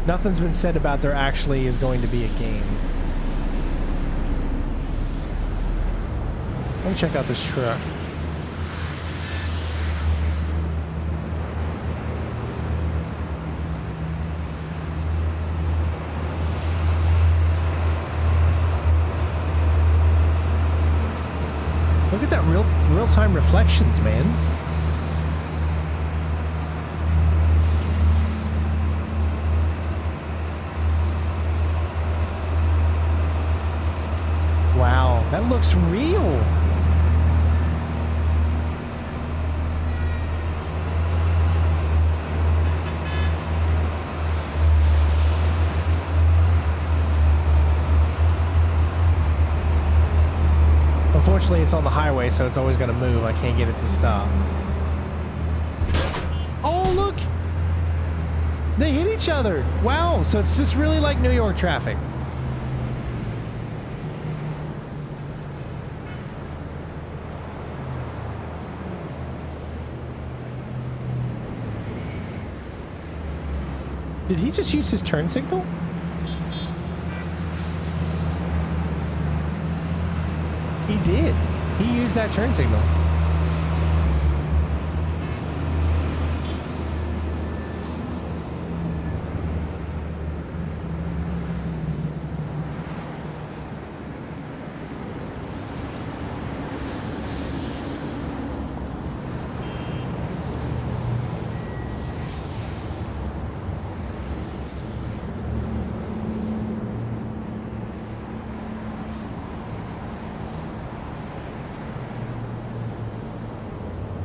S1: Nothing's been said about there actually is going to be a game. Let me check out this truck. Look at that real-time reflections, man. Wow, that looks real. Unfortunately, it's on the highway, so it's always going to move. I can't get it to stop. Oh, look! They hit each other! Wow, so it's just really like New York traffic. Did he just use his turn signal? He did. He used that turn signal.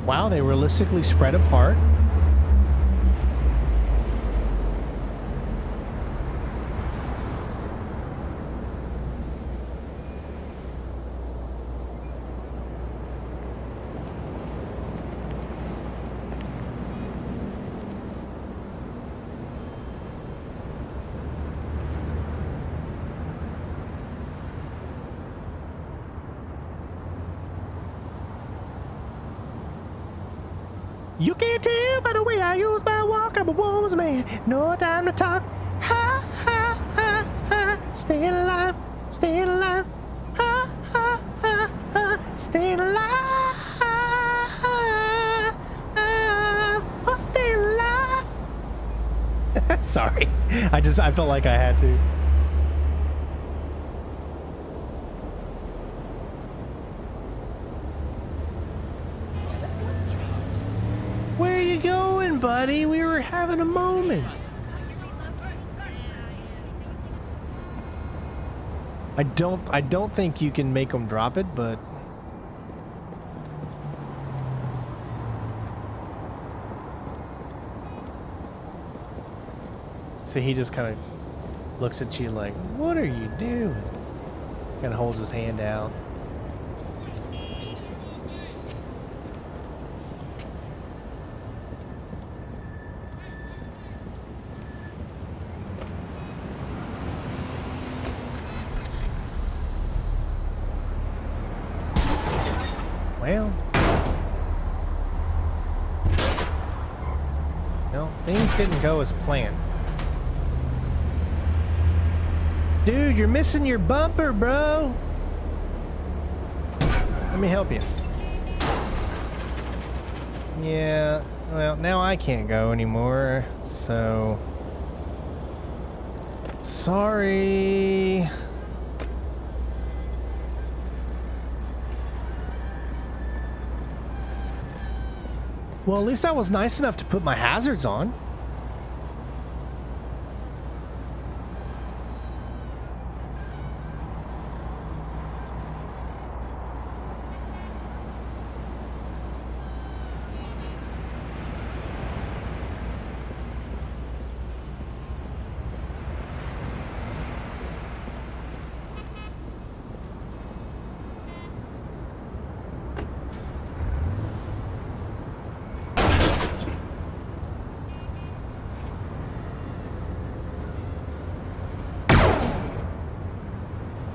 S1: Wow, they realistically spread apart. You can't tell by the way I use my walk. I'm a woman's man. No time to talk. Ha, ha, ha, ha. Staying alive. Staying alive. Ha, ha, ha, ha. Staying alive. Oh, staying alive. Sorry. I felt like I had to. Where are you going, buddy? We were having a moment. I don't think you can make them drop it, but see, he just kind of looks at you like, "What are you doing?" Kind of holds his hand out. Well, no, things didn't go as planned. Dude, you're missing your bumper, bro. Let me help you. Yeah, well, now I can't go anymore, so sorry. Well, at least I was nice enough to put my hazards on.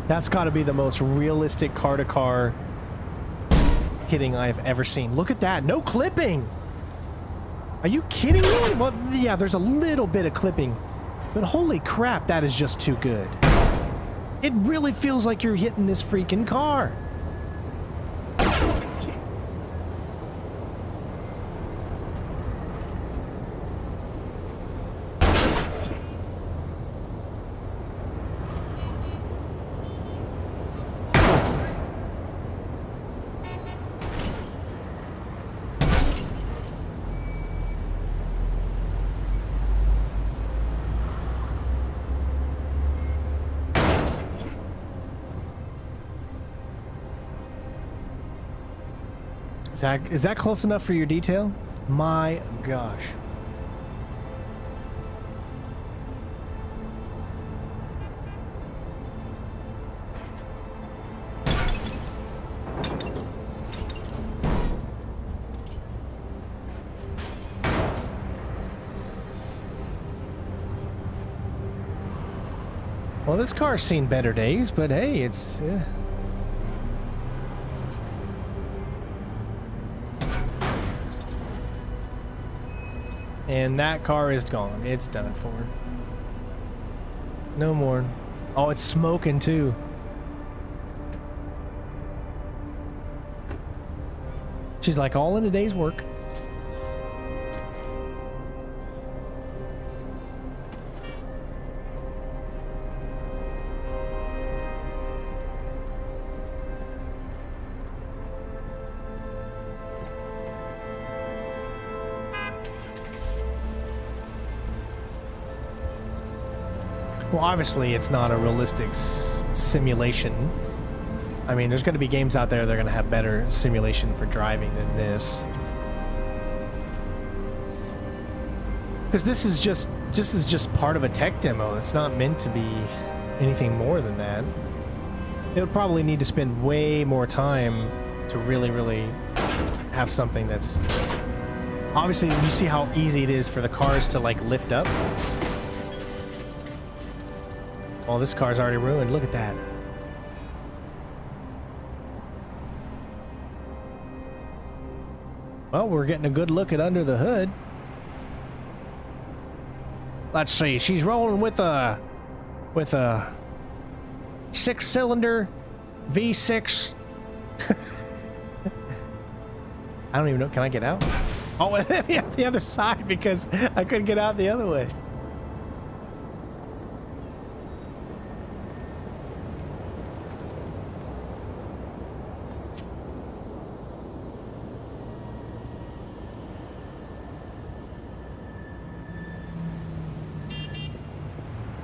S1: That's got to be the most realistic car-to-car hitting I've ever seen. Look at that. No clipping. Are you kidding me? Well, yeah, there's a little bit of clipping, but holy crap, that is just too good. It really feels like you're hitting this freaking car. Is that close enough for your detail? My gosh. Well, this car's seen better days, but hey, it's... And that car is gone. It's done for. No more. Oh, it's smoking too. She's like, all in a day's work. Well, obviously, it's not a realistic simulation. I mean, there's going to be games out there that are going to have better simulation for driving than this. Because this is just part of a tech demo. It's not meant to be anything more than that. It would probably need to spend way more time to really, really have something that's... Obviously, you see how easy it is for the cars to, like, lift up. Well, this car's already ruined. Look at that. Well, we're getting a good look at under the hood. Let's see. She's rolling with a 6-cylinder V6. I don't even know. Can I get out? Oh, yeah, the other side because I couldn't get out the other way.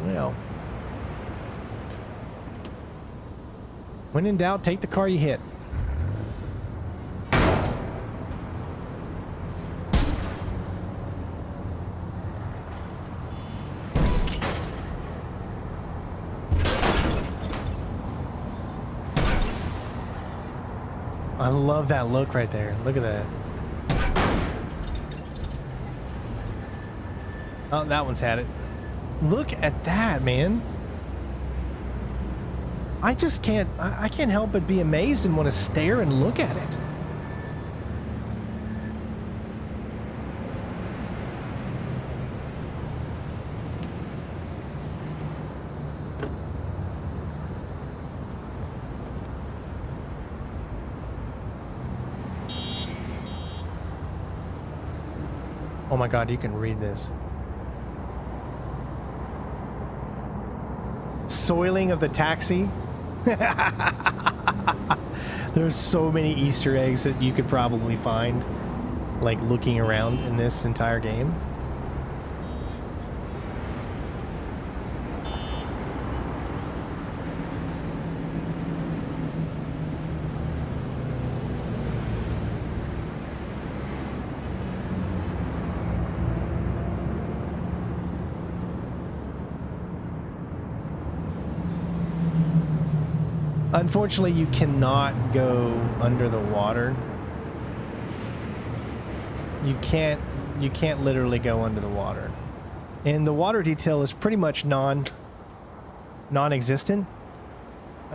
S1: Well, when in doubt, take the car you hit. I love that look right there. Look at that. Oh, that one's had it. Look at that, man. I just can't, I can't help but be amazed and want to stare and look at it. Oh my God, you can read this. Soiling of the taxi. There's so many Easter eggs that you could probably find, like looking around in this entire game. Unfortunately, you cannot go under the water. You can't literally go under the water. And the water detail is pretty much non-existent.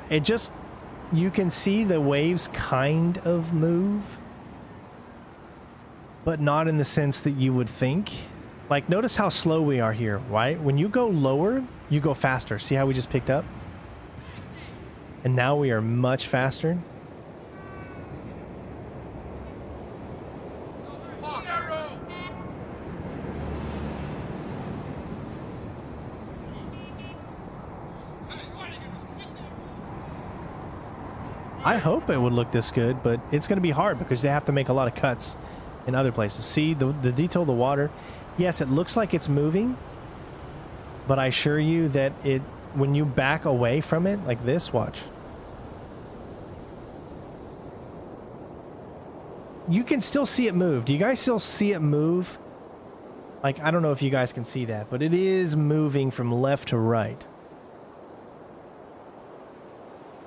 S1: It just, you can see the waves kind of move, but not in the sense that you would think. Like, notice how slow we are here, right? When you go lower, you go faster. See how we just picked up? And now we are much faster. I hope it would look this good, but it's going to be hard because they have to make a lot of cuts in other places. See the detail of the water. Yes, it looks like it's moving, but I assure you that when you back away from it, like this, watch. You can still see it move. Do you guys still see it move? Like, I don't know if you guys can see that, but it is moving from left to right.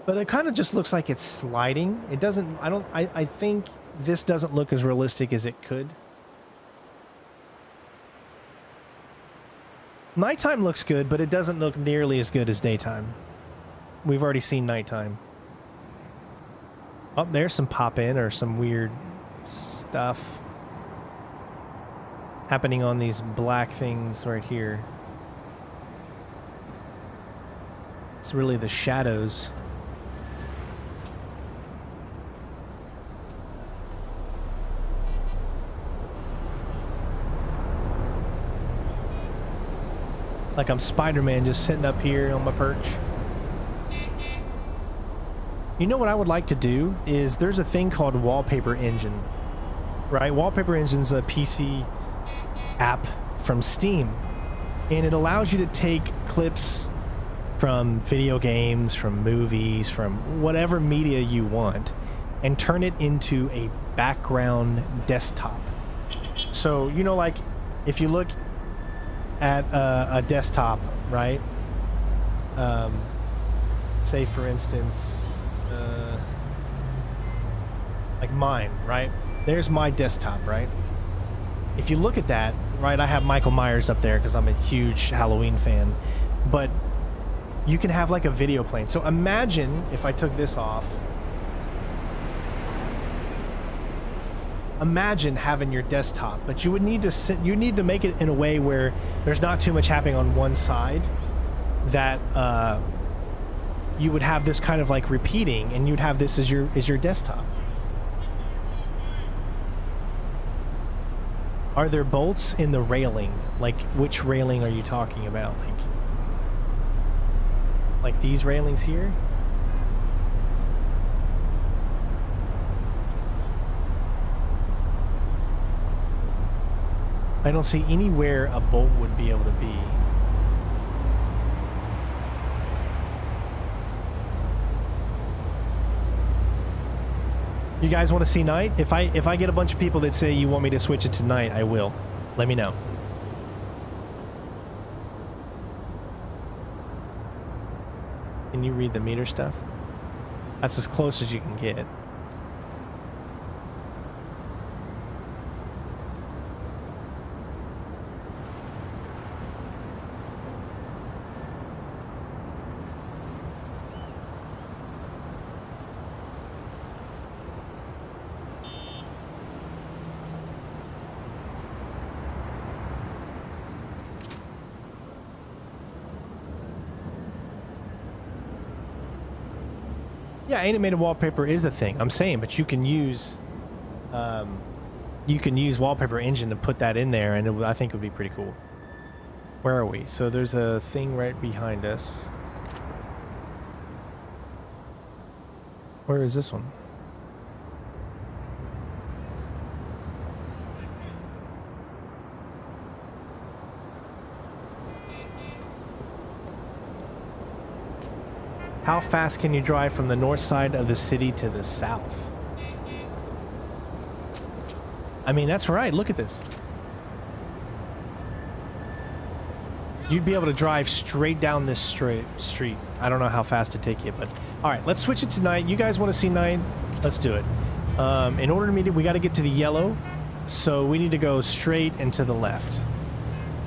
S1: But it kind of just looks like it's sliding. It doesn't, I think this doesn't look as realistic as it could. Nighttime looks good, but it doesn't look nearly as good as daytime. We've already seen nighttime. Oh, there's some pop-in or some weird stuff. happening on these black things right here. It's really the shadows. Like I'm Spider-Man just sitting up here on my perch. You know what I would like to do is there's a thing called Wallpaper Engine, right? Wallpaper Engine's a PC app from Steam, and it allows you to take clips from video games, from movies, from whatever media you want, and turn it into a background desktop. So, you know, like if you look at a desktop, right? Say for instance, like mine, right? There's my desktop, right? If you look at that, right, I have Michael Myers up there because I'm a huge Halloween fan, but you can have like a video playing. So imagine if I took this off. Imagine having your desktop, but you would need to you need to make it in a way where there's not too much happening on one side, that you would have this kind of like repeating, and you'd have this as your desktop. Are there bolts in the railing? Like, which railing are you talking about? Like these railings here? I don't see anywhere a bolt would be able to be. You guys want to see night? If I get a bunch of people that say you want me to switch it to night, I will. Let me know. Can you read the meter stuff? That's as close as you can get. Yeah, animated wallpaper is a thing. I'm saying, but you can use Wallpaper Engine to put that in there, and I think it would be pretty cool. Where are we? So there's a thing right behind us. Where is this one? How fast can you drive from the north side of the city to the south? I mean, that's right. Look at this. You'd be able to drive straight down this street. I don't know how fast it take you, but all right, let's switch it to night. You guys want to see night? Let's do it. In order to meet it, we got to get to the yellow, so we need to go straight and to the left.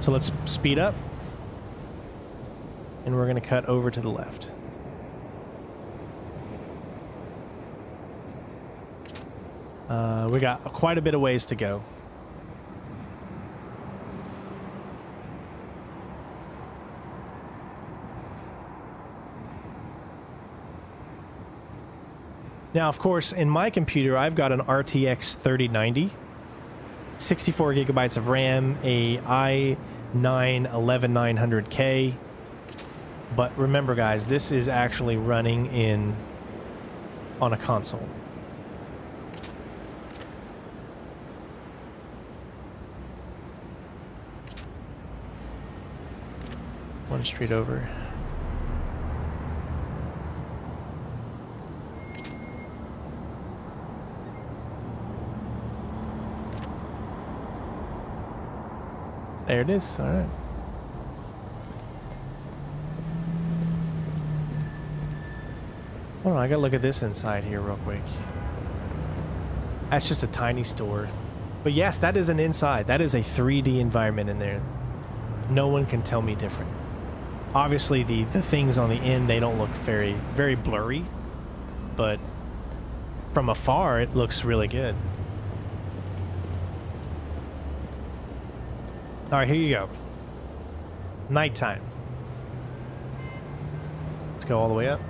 S1: So let's speed up, and we're going to cut over to the left. We got quite a bit of ways to go. Now, of course, in my computer, I've got an RTX 3090, 64 gigabytes of RAM, a i9 11900K. But remember, guys, this is actually running on a console. One street over. There it is. All right. Hold on, I gotta look at this inside here real quick. That's just a tiny store. But yes, that is an inside. That is a 3D environment in there. No one can tell me different. Obviously, the things on the end, they don't look very, very blurry. But from afar, it looks really good. All right, here you go. Nighttime. Let's go all the way up.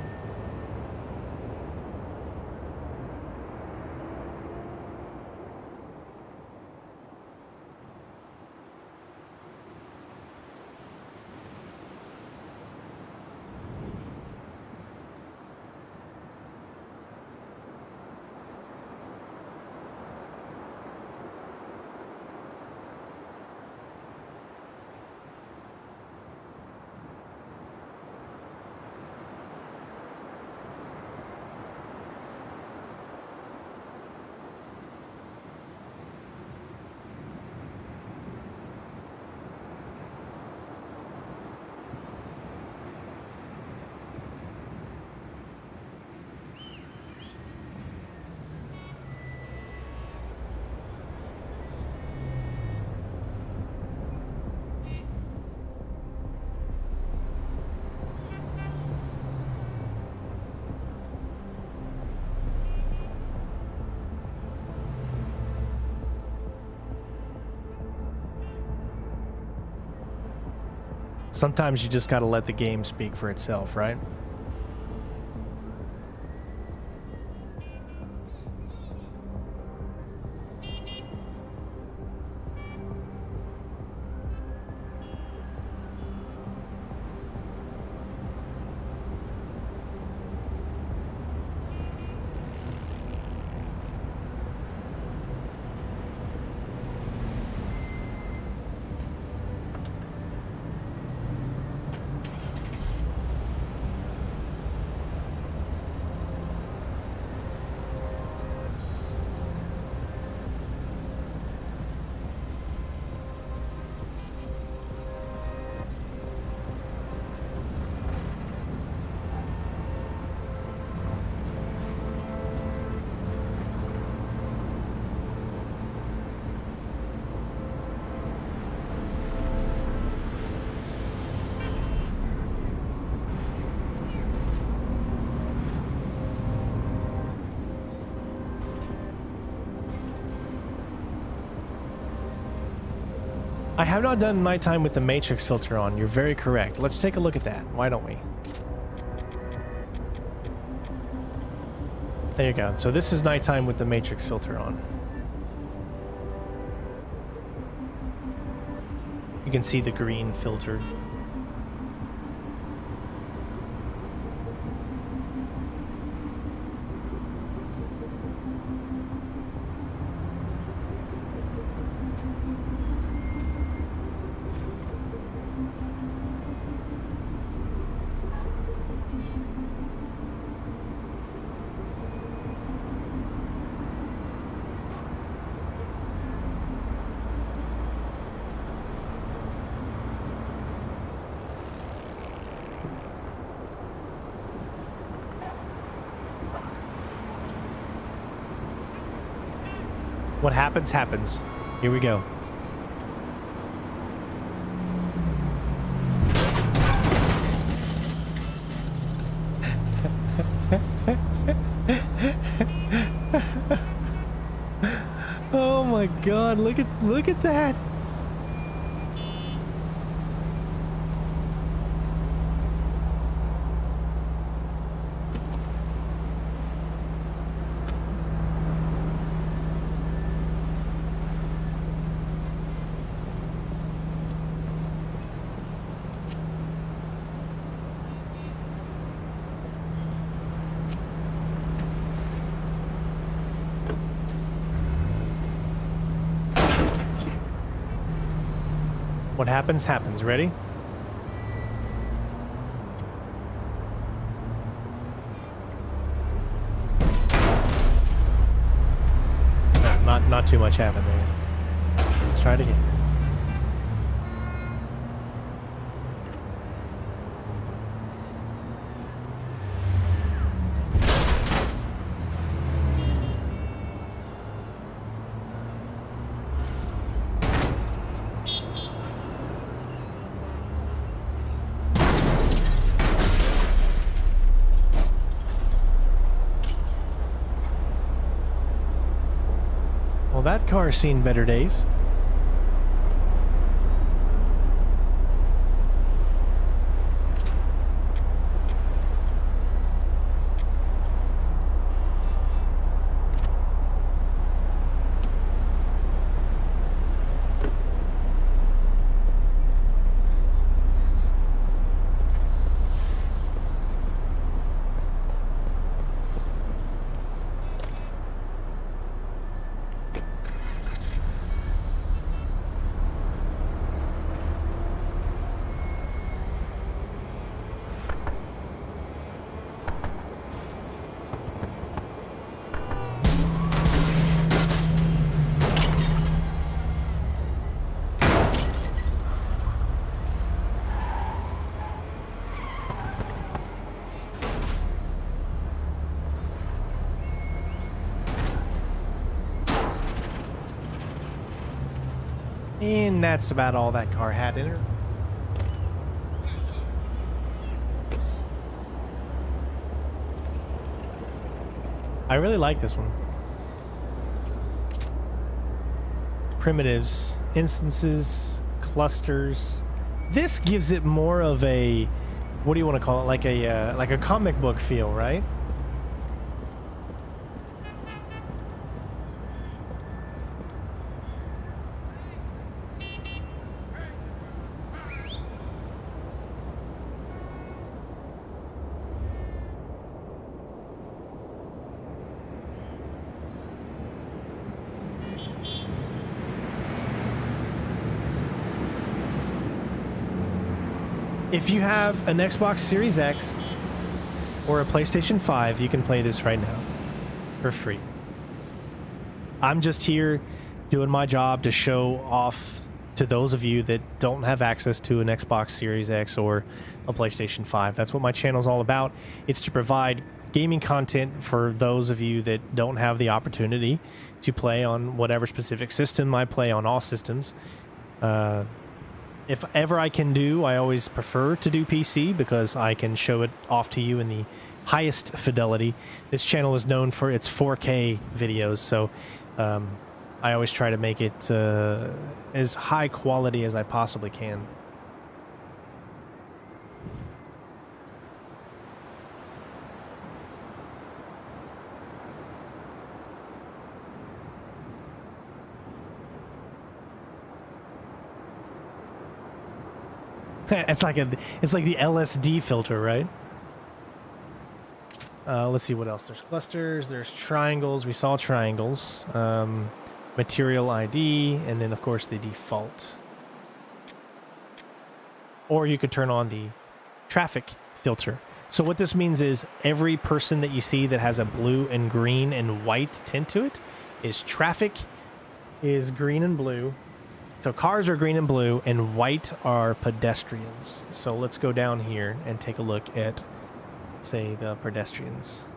S1: Sometimes you just gotta let the game speak for itself, right? I have not done nighttime with the matrix filter on. You're very correct. Let's take a look at that. Why don't we? There you go. So this is nighttime with the matrix filter on. You can see the green filter. What happens, happens. Here we go. Oh my God, look at that. What happens, happens. Ready? No, not too much happened there. Let's try it again. Well, that car's seen better days. And that's about all that car had in her. I really like this one. Primitives, instances, clusters. This gives it more of a, what do you want to call it? Like a comic book feel, right? If you have an Xbox Series X or a PlayStation 5, you can play this right now for free. I'm just here doing my job to show off to those of you that don't have access to an Xbox Series X or a PlayStation 5. That's what my channel's all about. It's to provide gaming content for those of you that don't have the opportunity to play on whatever specific system. I play on all systems. If ever I can do, I always prefer to do PC because I can show it off to you in the highest fidelity. This channel is known for its 4K videos, so I always try to make it as high quality as I possibly can. It's like the LSD filter, right? Let's see what else. There's clusters, there's triangles. We saw triangles. Material ID, and then of course the default. Or you could turn on the traffic filter. So what this means is every person that you see that has a blue and green and white tint to it is traffic, is green and blue. So cars are green and blue, and white are pedestrians. So let's go down here and take a look at, say, the pedestrians.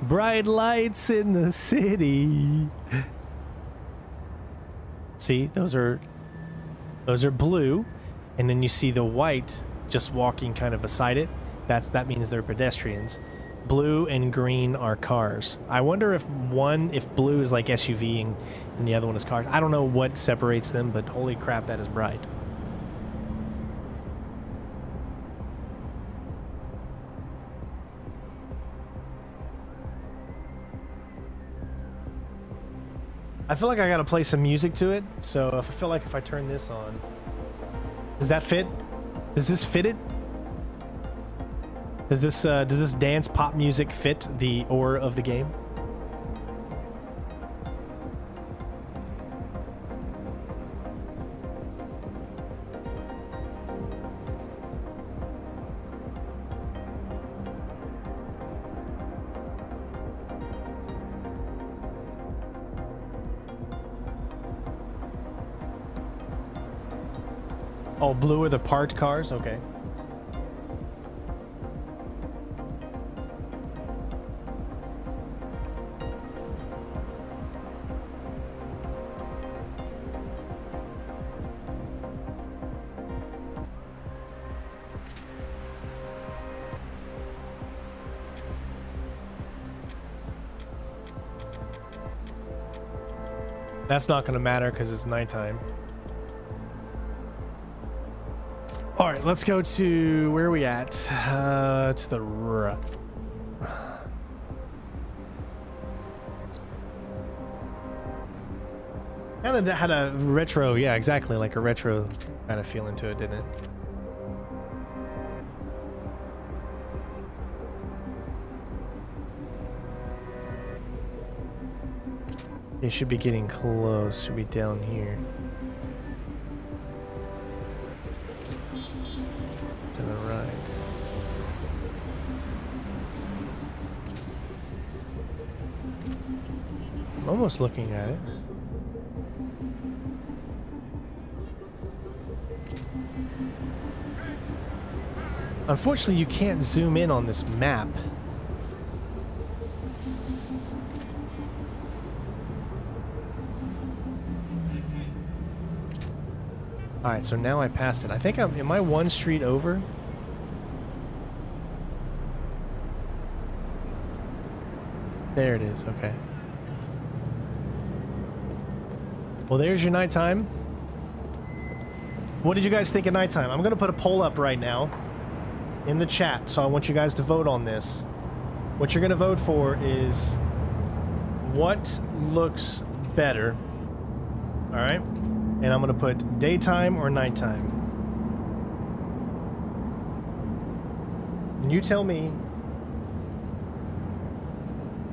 S1: Bright lights in the city. See, those are blue, and then you see the white just walking kind of beside it. That means they're pedestrians. Blue and green are cars. I wonder if blue is like SUV and the other one is cars. I don't know what separates them, but holy crap, that is bright. I feel like I gotta play some music to it, so I feel like if I turn this on, does that fit? Does this fit it? Does this dance pop music fit the aura of the game? Oh, blue are the parked cars? Okay. That's not going to matter because it's nighttime. All right, let's go to, where are we at? To the right. Kind of had a retro, yeah, exactly, like a retro kind of feeling to it, didn't it? They should be getting close. Should be down here. To the right. I'm almost looking at it. Unfortunately, you can't zoom in on this map. All right, so now I passed it. I think am I one street over? There it is, okay. Well, there's your nighttime. What did you guys think of nighttime? I'm gonna put a poll up right now in the chat, so I want you guys to vote on this. What you're gonna vote for is what looks better. All right, and I'm gonna put daytime or nighttime. And you tell me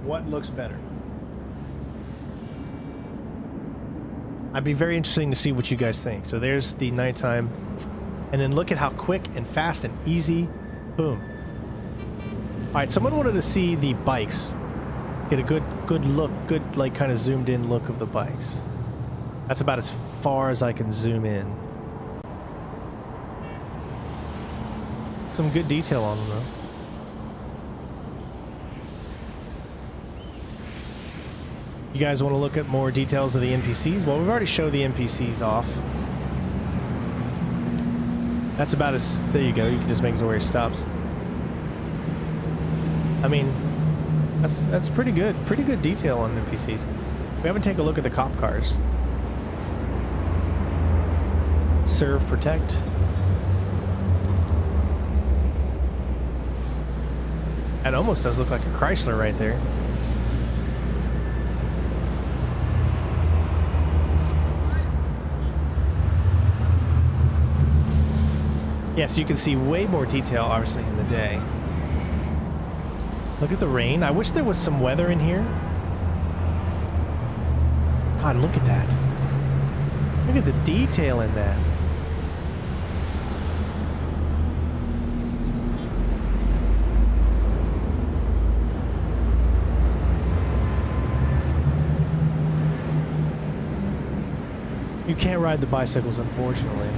S1: what looks better. I'd be very interesting to see what you guys think. So there's the nighttime, and then look at how quick and fast and easy. Boom. All right, someone wanted to see the bikes. Get a good look, good like kind of zoomed in look of the bikes. That's about as far as I can zoom in. Some good detail on them though. You guys want to look at more details of the NPCs? Well, we've already showed the NPCs off. That's about as... There you go. You can just make it to where he stops. I mean, that's pretty good. Pretty good detail on NPCs. We haven't taken a look at the cop cars. Serve, protect. That almost does look like a Chrysler right there. Yes, you can see way more detail, obviously, in the day. Look at the rain. I wish there was some weather in here. God, look at that. Look at the detail in that. You can't ride the bicycles, unfortunately.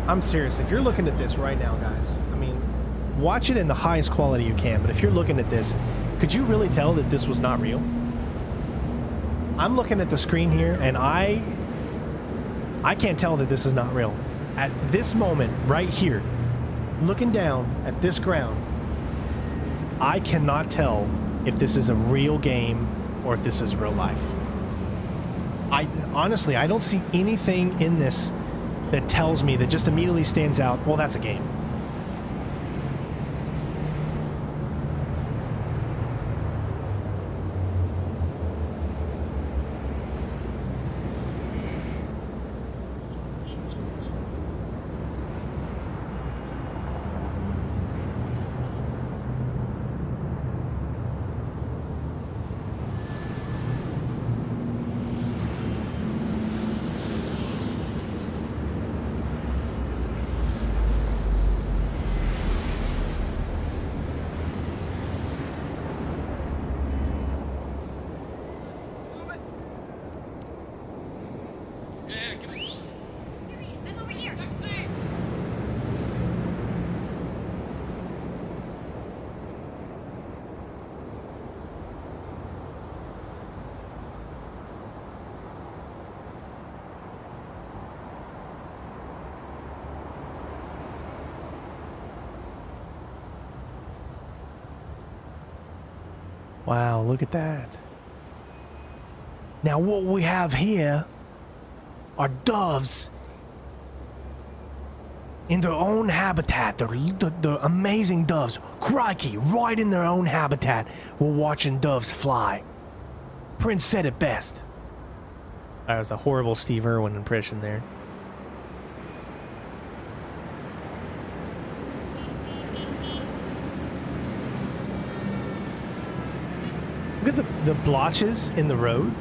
S1: I'm serious. If you're looking at this right now, guys, I mean, watch it in the highest quality you can, but if you're looking at this, could you really tell that this was not real? I'm looking at the screen here, and I can't tell that this is not real. At this moment, right here, looking down at this ground, I cannot tell if this is a real game or if this is real life. Honestly, I don't see anything in this that tells me, that just immediately stands out, well, that's a game. Wow, look at that. Now what we have here are doves in their own habitat. They're amazing doves. Crikey, right in their own habitat, we're watching doves fly. Prince said it best. That was a horrible Steve Irwin impression there. Look at the blotches in the road.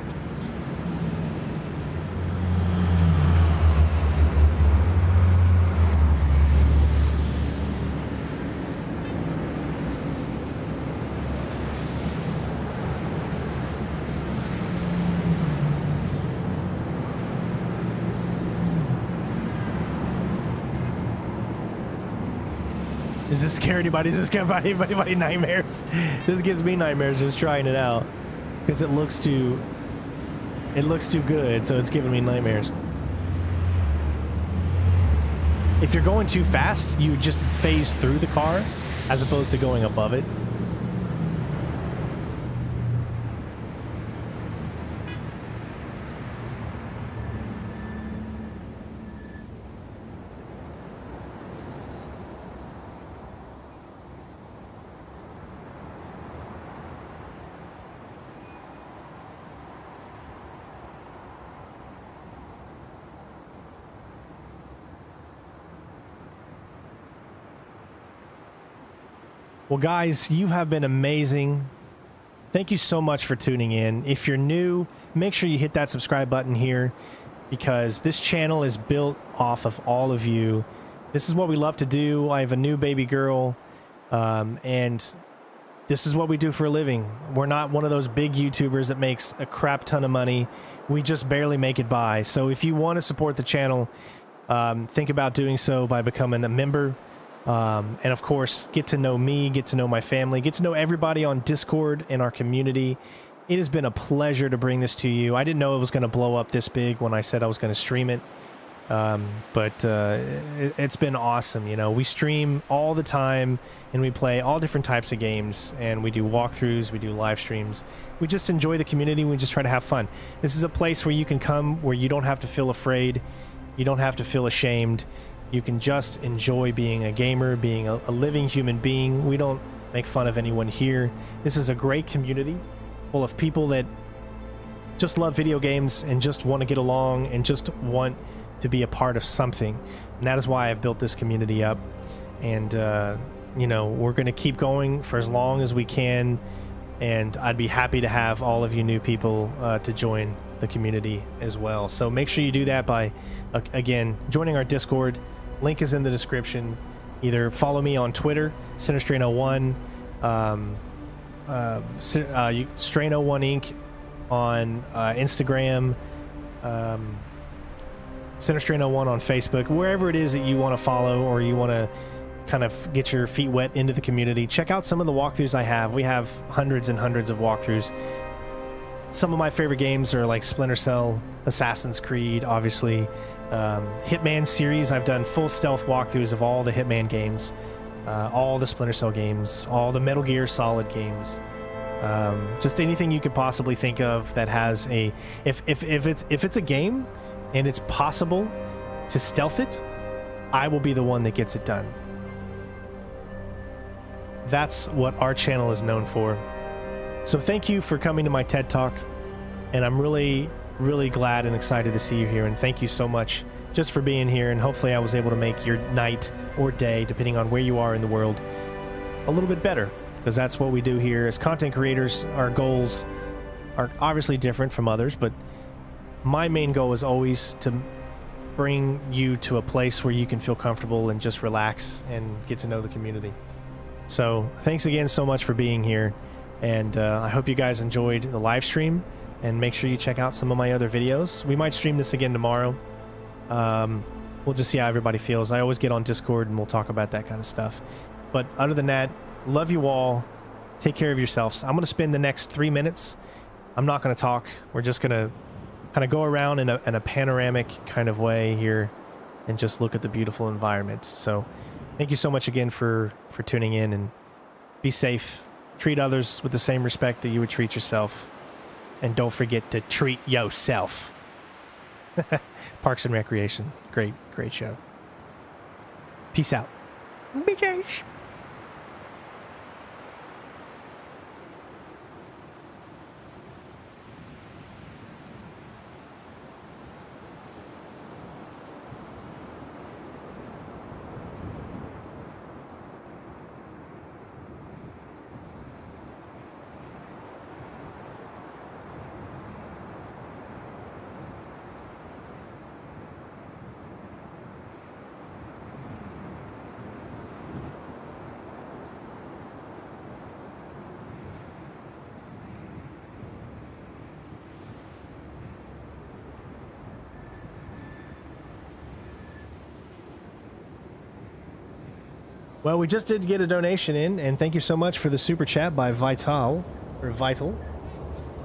S1: Does this scare anybody? Does this give anybody nightmares? This gives me nightmares just trying it out because it looks too good, so it's giving me nightmares. If you're going too fast, you just phase through the car as opposed to going above it. Well, guys, you have been amazing. Thank you so much for tuning in. If you're new, make sure you hit that subscribe button here because this channel is built off of all of you. This is what we love to do. I have a new baby girl, and this is what we do for a living. We're not one of those big YouTubers that makes a crap ton of money. We just barely make it by. So if you want to support the channel, think about doing so by becoming a member. And of course, get to know me, get to know my family, get to know everybody on Discord and our community. It has been a pleasure to bring this to you. I didn't know it was going to blow up this big when I said I was going to stream it. But it's been awesome. You know, we stream all the time and we play all different types of games and we do walkthroughs, we do live streams. We just enjoy the community. We just try to have fun. This is a place where you can come where you don't have to feel afraid. You don't have to feel ashamed. You can just enjoy being a gamer, being a living human being. We don't make fun of anyone here. This is a great community full of people that just love video games and just want to get along and just want to be a part of something. And that is why I've built this community up. And, you know, we're going to keep going for as long as we can. And I'd be happy to have all of you new people to join the community as well. So make sure you do that by, again, joining our Discord. Link is in the description. Either follow me on Twitter, Strain01, Strain01 Inc. on Instagram, Strain01 on Facebook, wherever it is that you want to follow or you want to kind of get your feet wet into the community. Check out some of the walkthroughs I have. We have hundreds and hundreds of walkthroughs. Some of my favorite games are like Splinter Cell, Assassin's Creed, obviously. Hitman series, I've done full stealth walkthroughs of all the Hitman games, all the Splinter Cell games, all the Metal Gear Solid games, just anything you could possibly think of that has a if it's a game and it's possible to stealth it, I will be the one that gets it done. That's what our channel is known for. So thank you for coming to my TED Talk, and I'm really glad and excited to see you here, and thank you so much just for being here, and hopefully I was able to make your night or day, depending on where you are in the world, a little bit better, because that's what we do here as content creators. Our goals are obviously different from others, but my main goal is always to bring you to a place where you can feel comfortable and just relax and get to know the community. So thanks again so much for being here, and I hope you guys enjoyed the live stream. And make sure you check out some of my other videos. We might stream this again tomorrow. We'll just see how everybody feels. I always get on Discord and we'll talk about that kind of stuff. But other than that, love you all. Take care of yourselves. I'm going to spend the next 3 minutes. I'm not going to talk. We're just going to kind of go around in a panoramic kind of way here and just look at the beautiful environment. So thank you so much again for tuning in, and be safe. Treat others with the same respect that you would treat yourself. And don't forget to treat yourself. Parks and Recreation. Great show. Peace out. Bitches. Well, we just did get a donation in, and thank you so much for the super chat by Vital.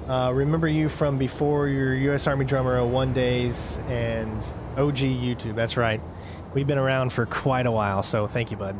S1: Remember you from before your U.S. Army drummer 1 days and OG YouTube. That's right. We've been around for quite a while, so thank you, bud.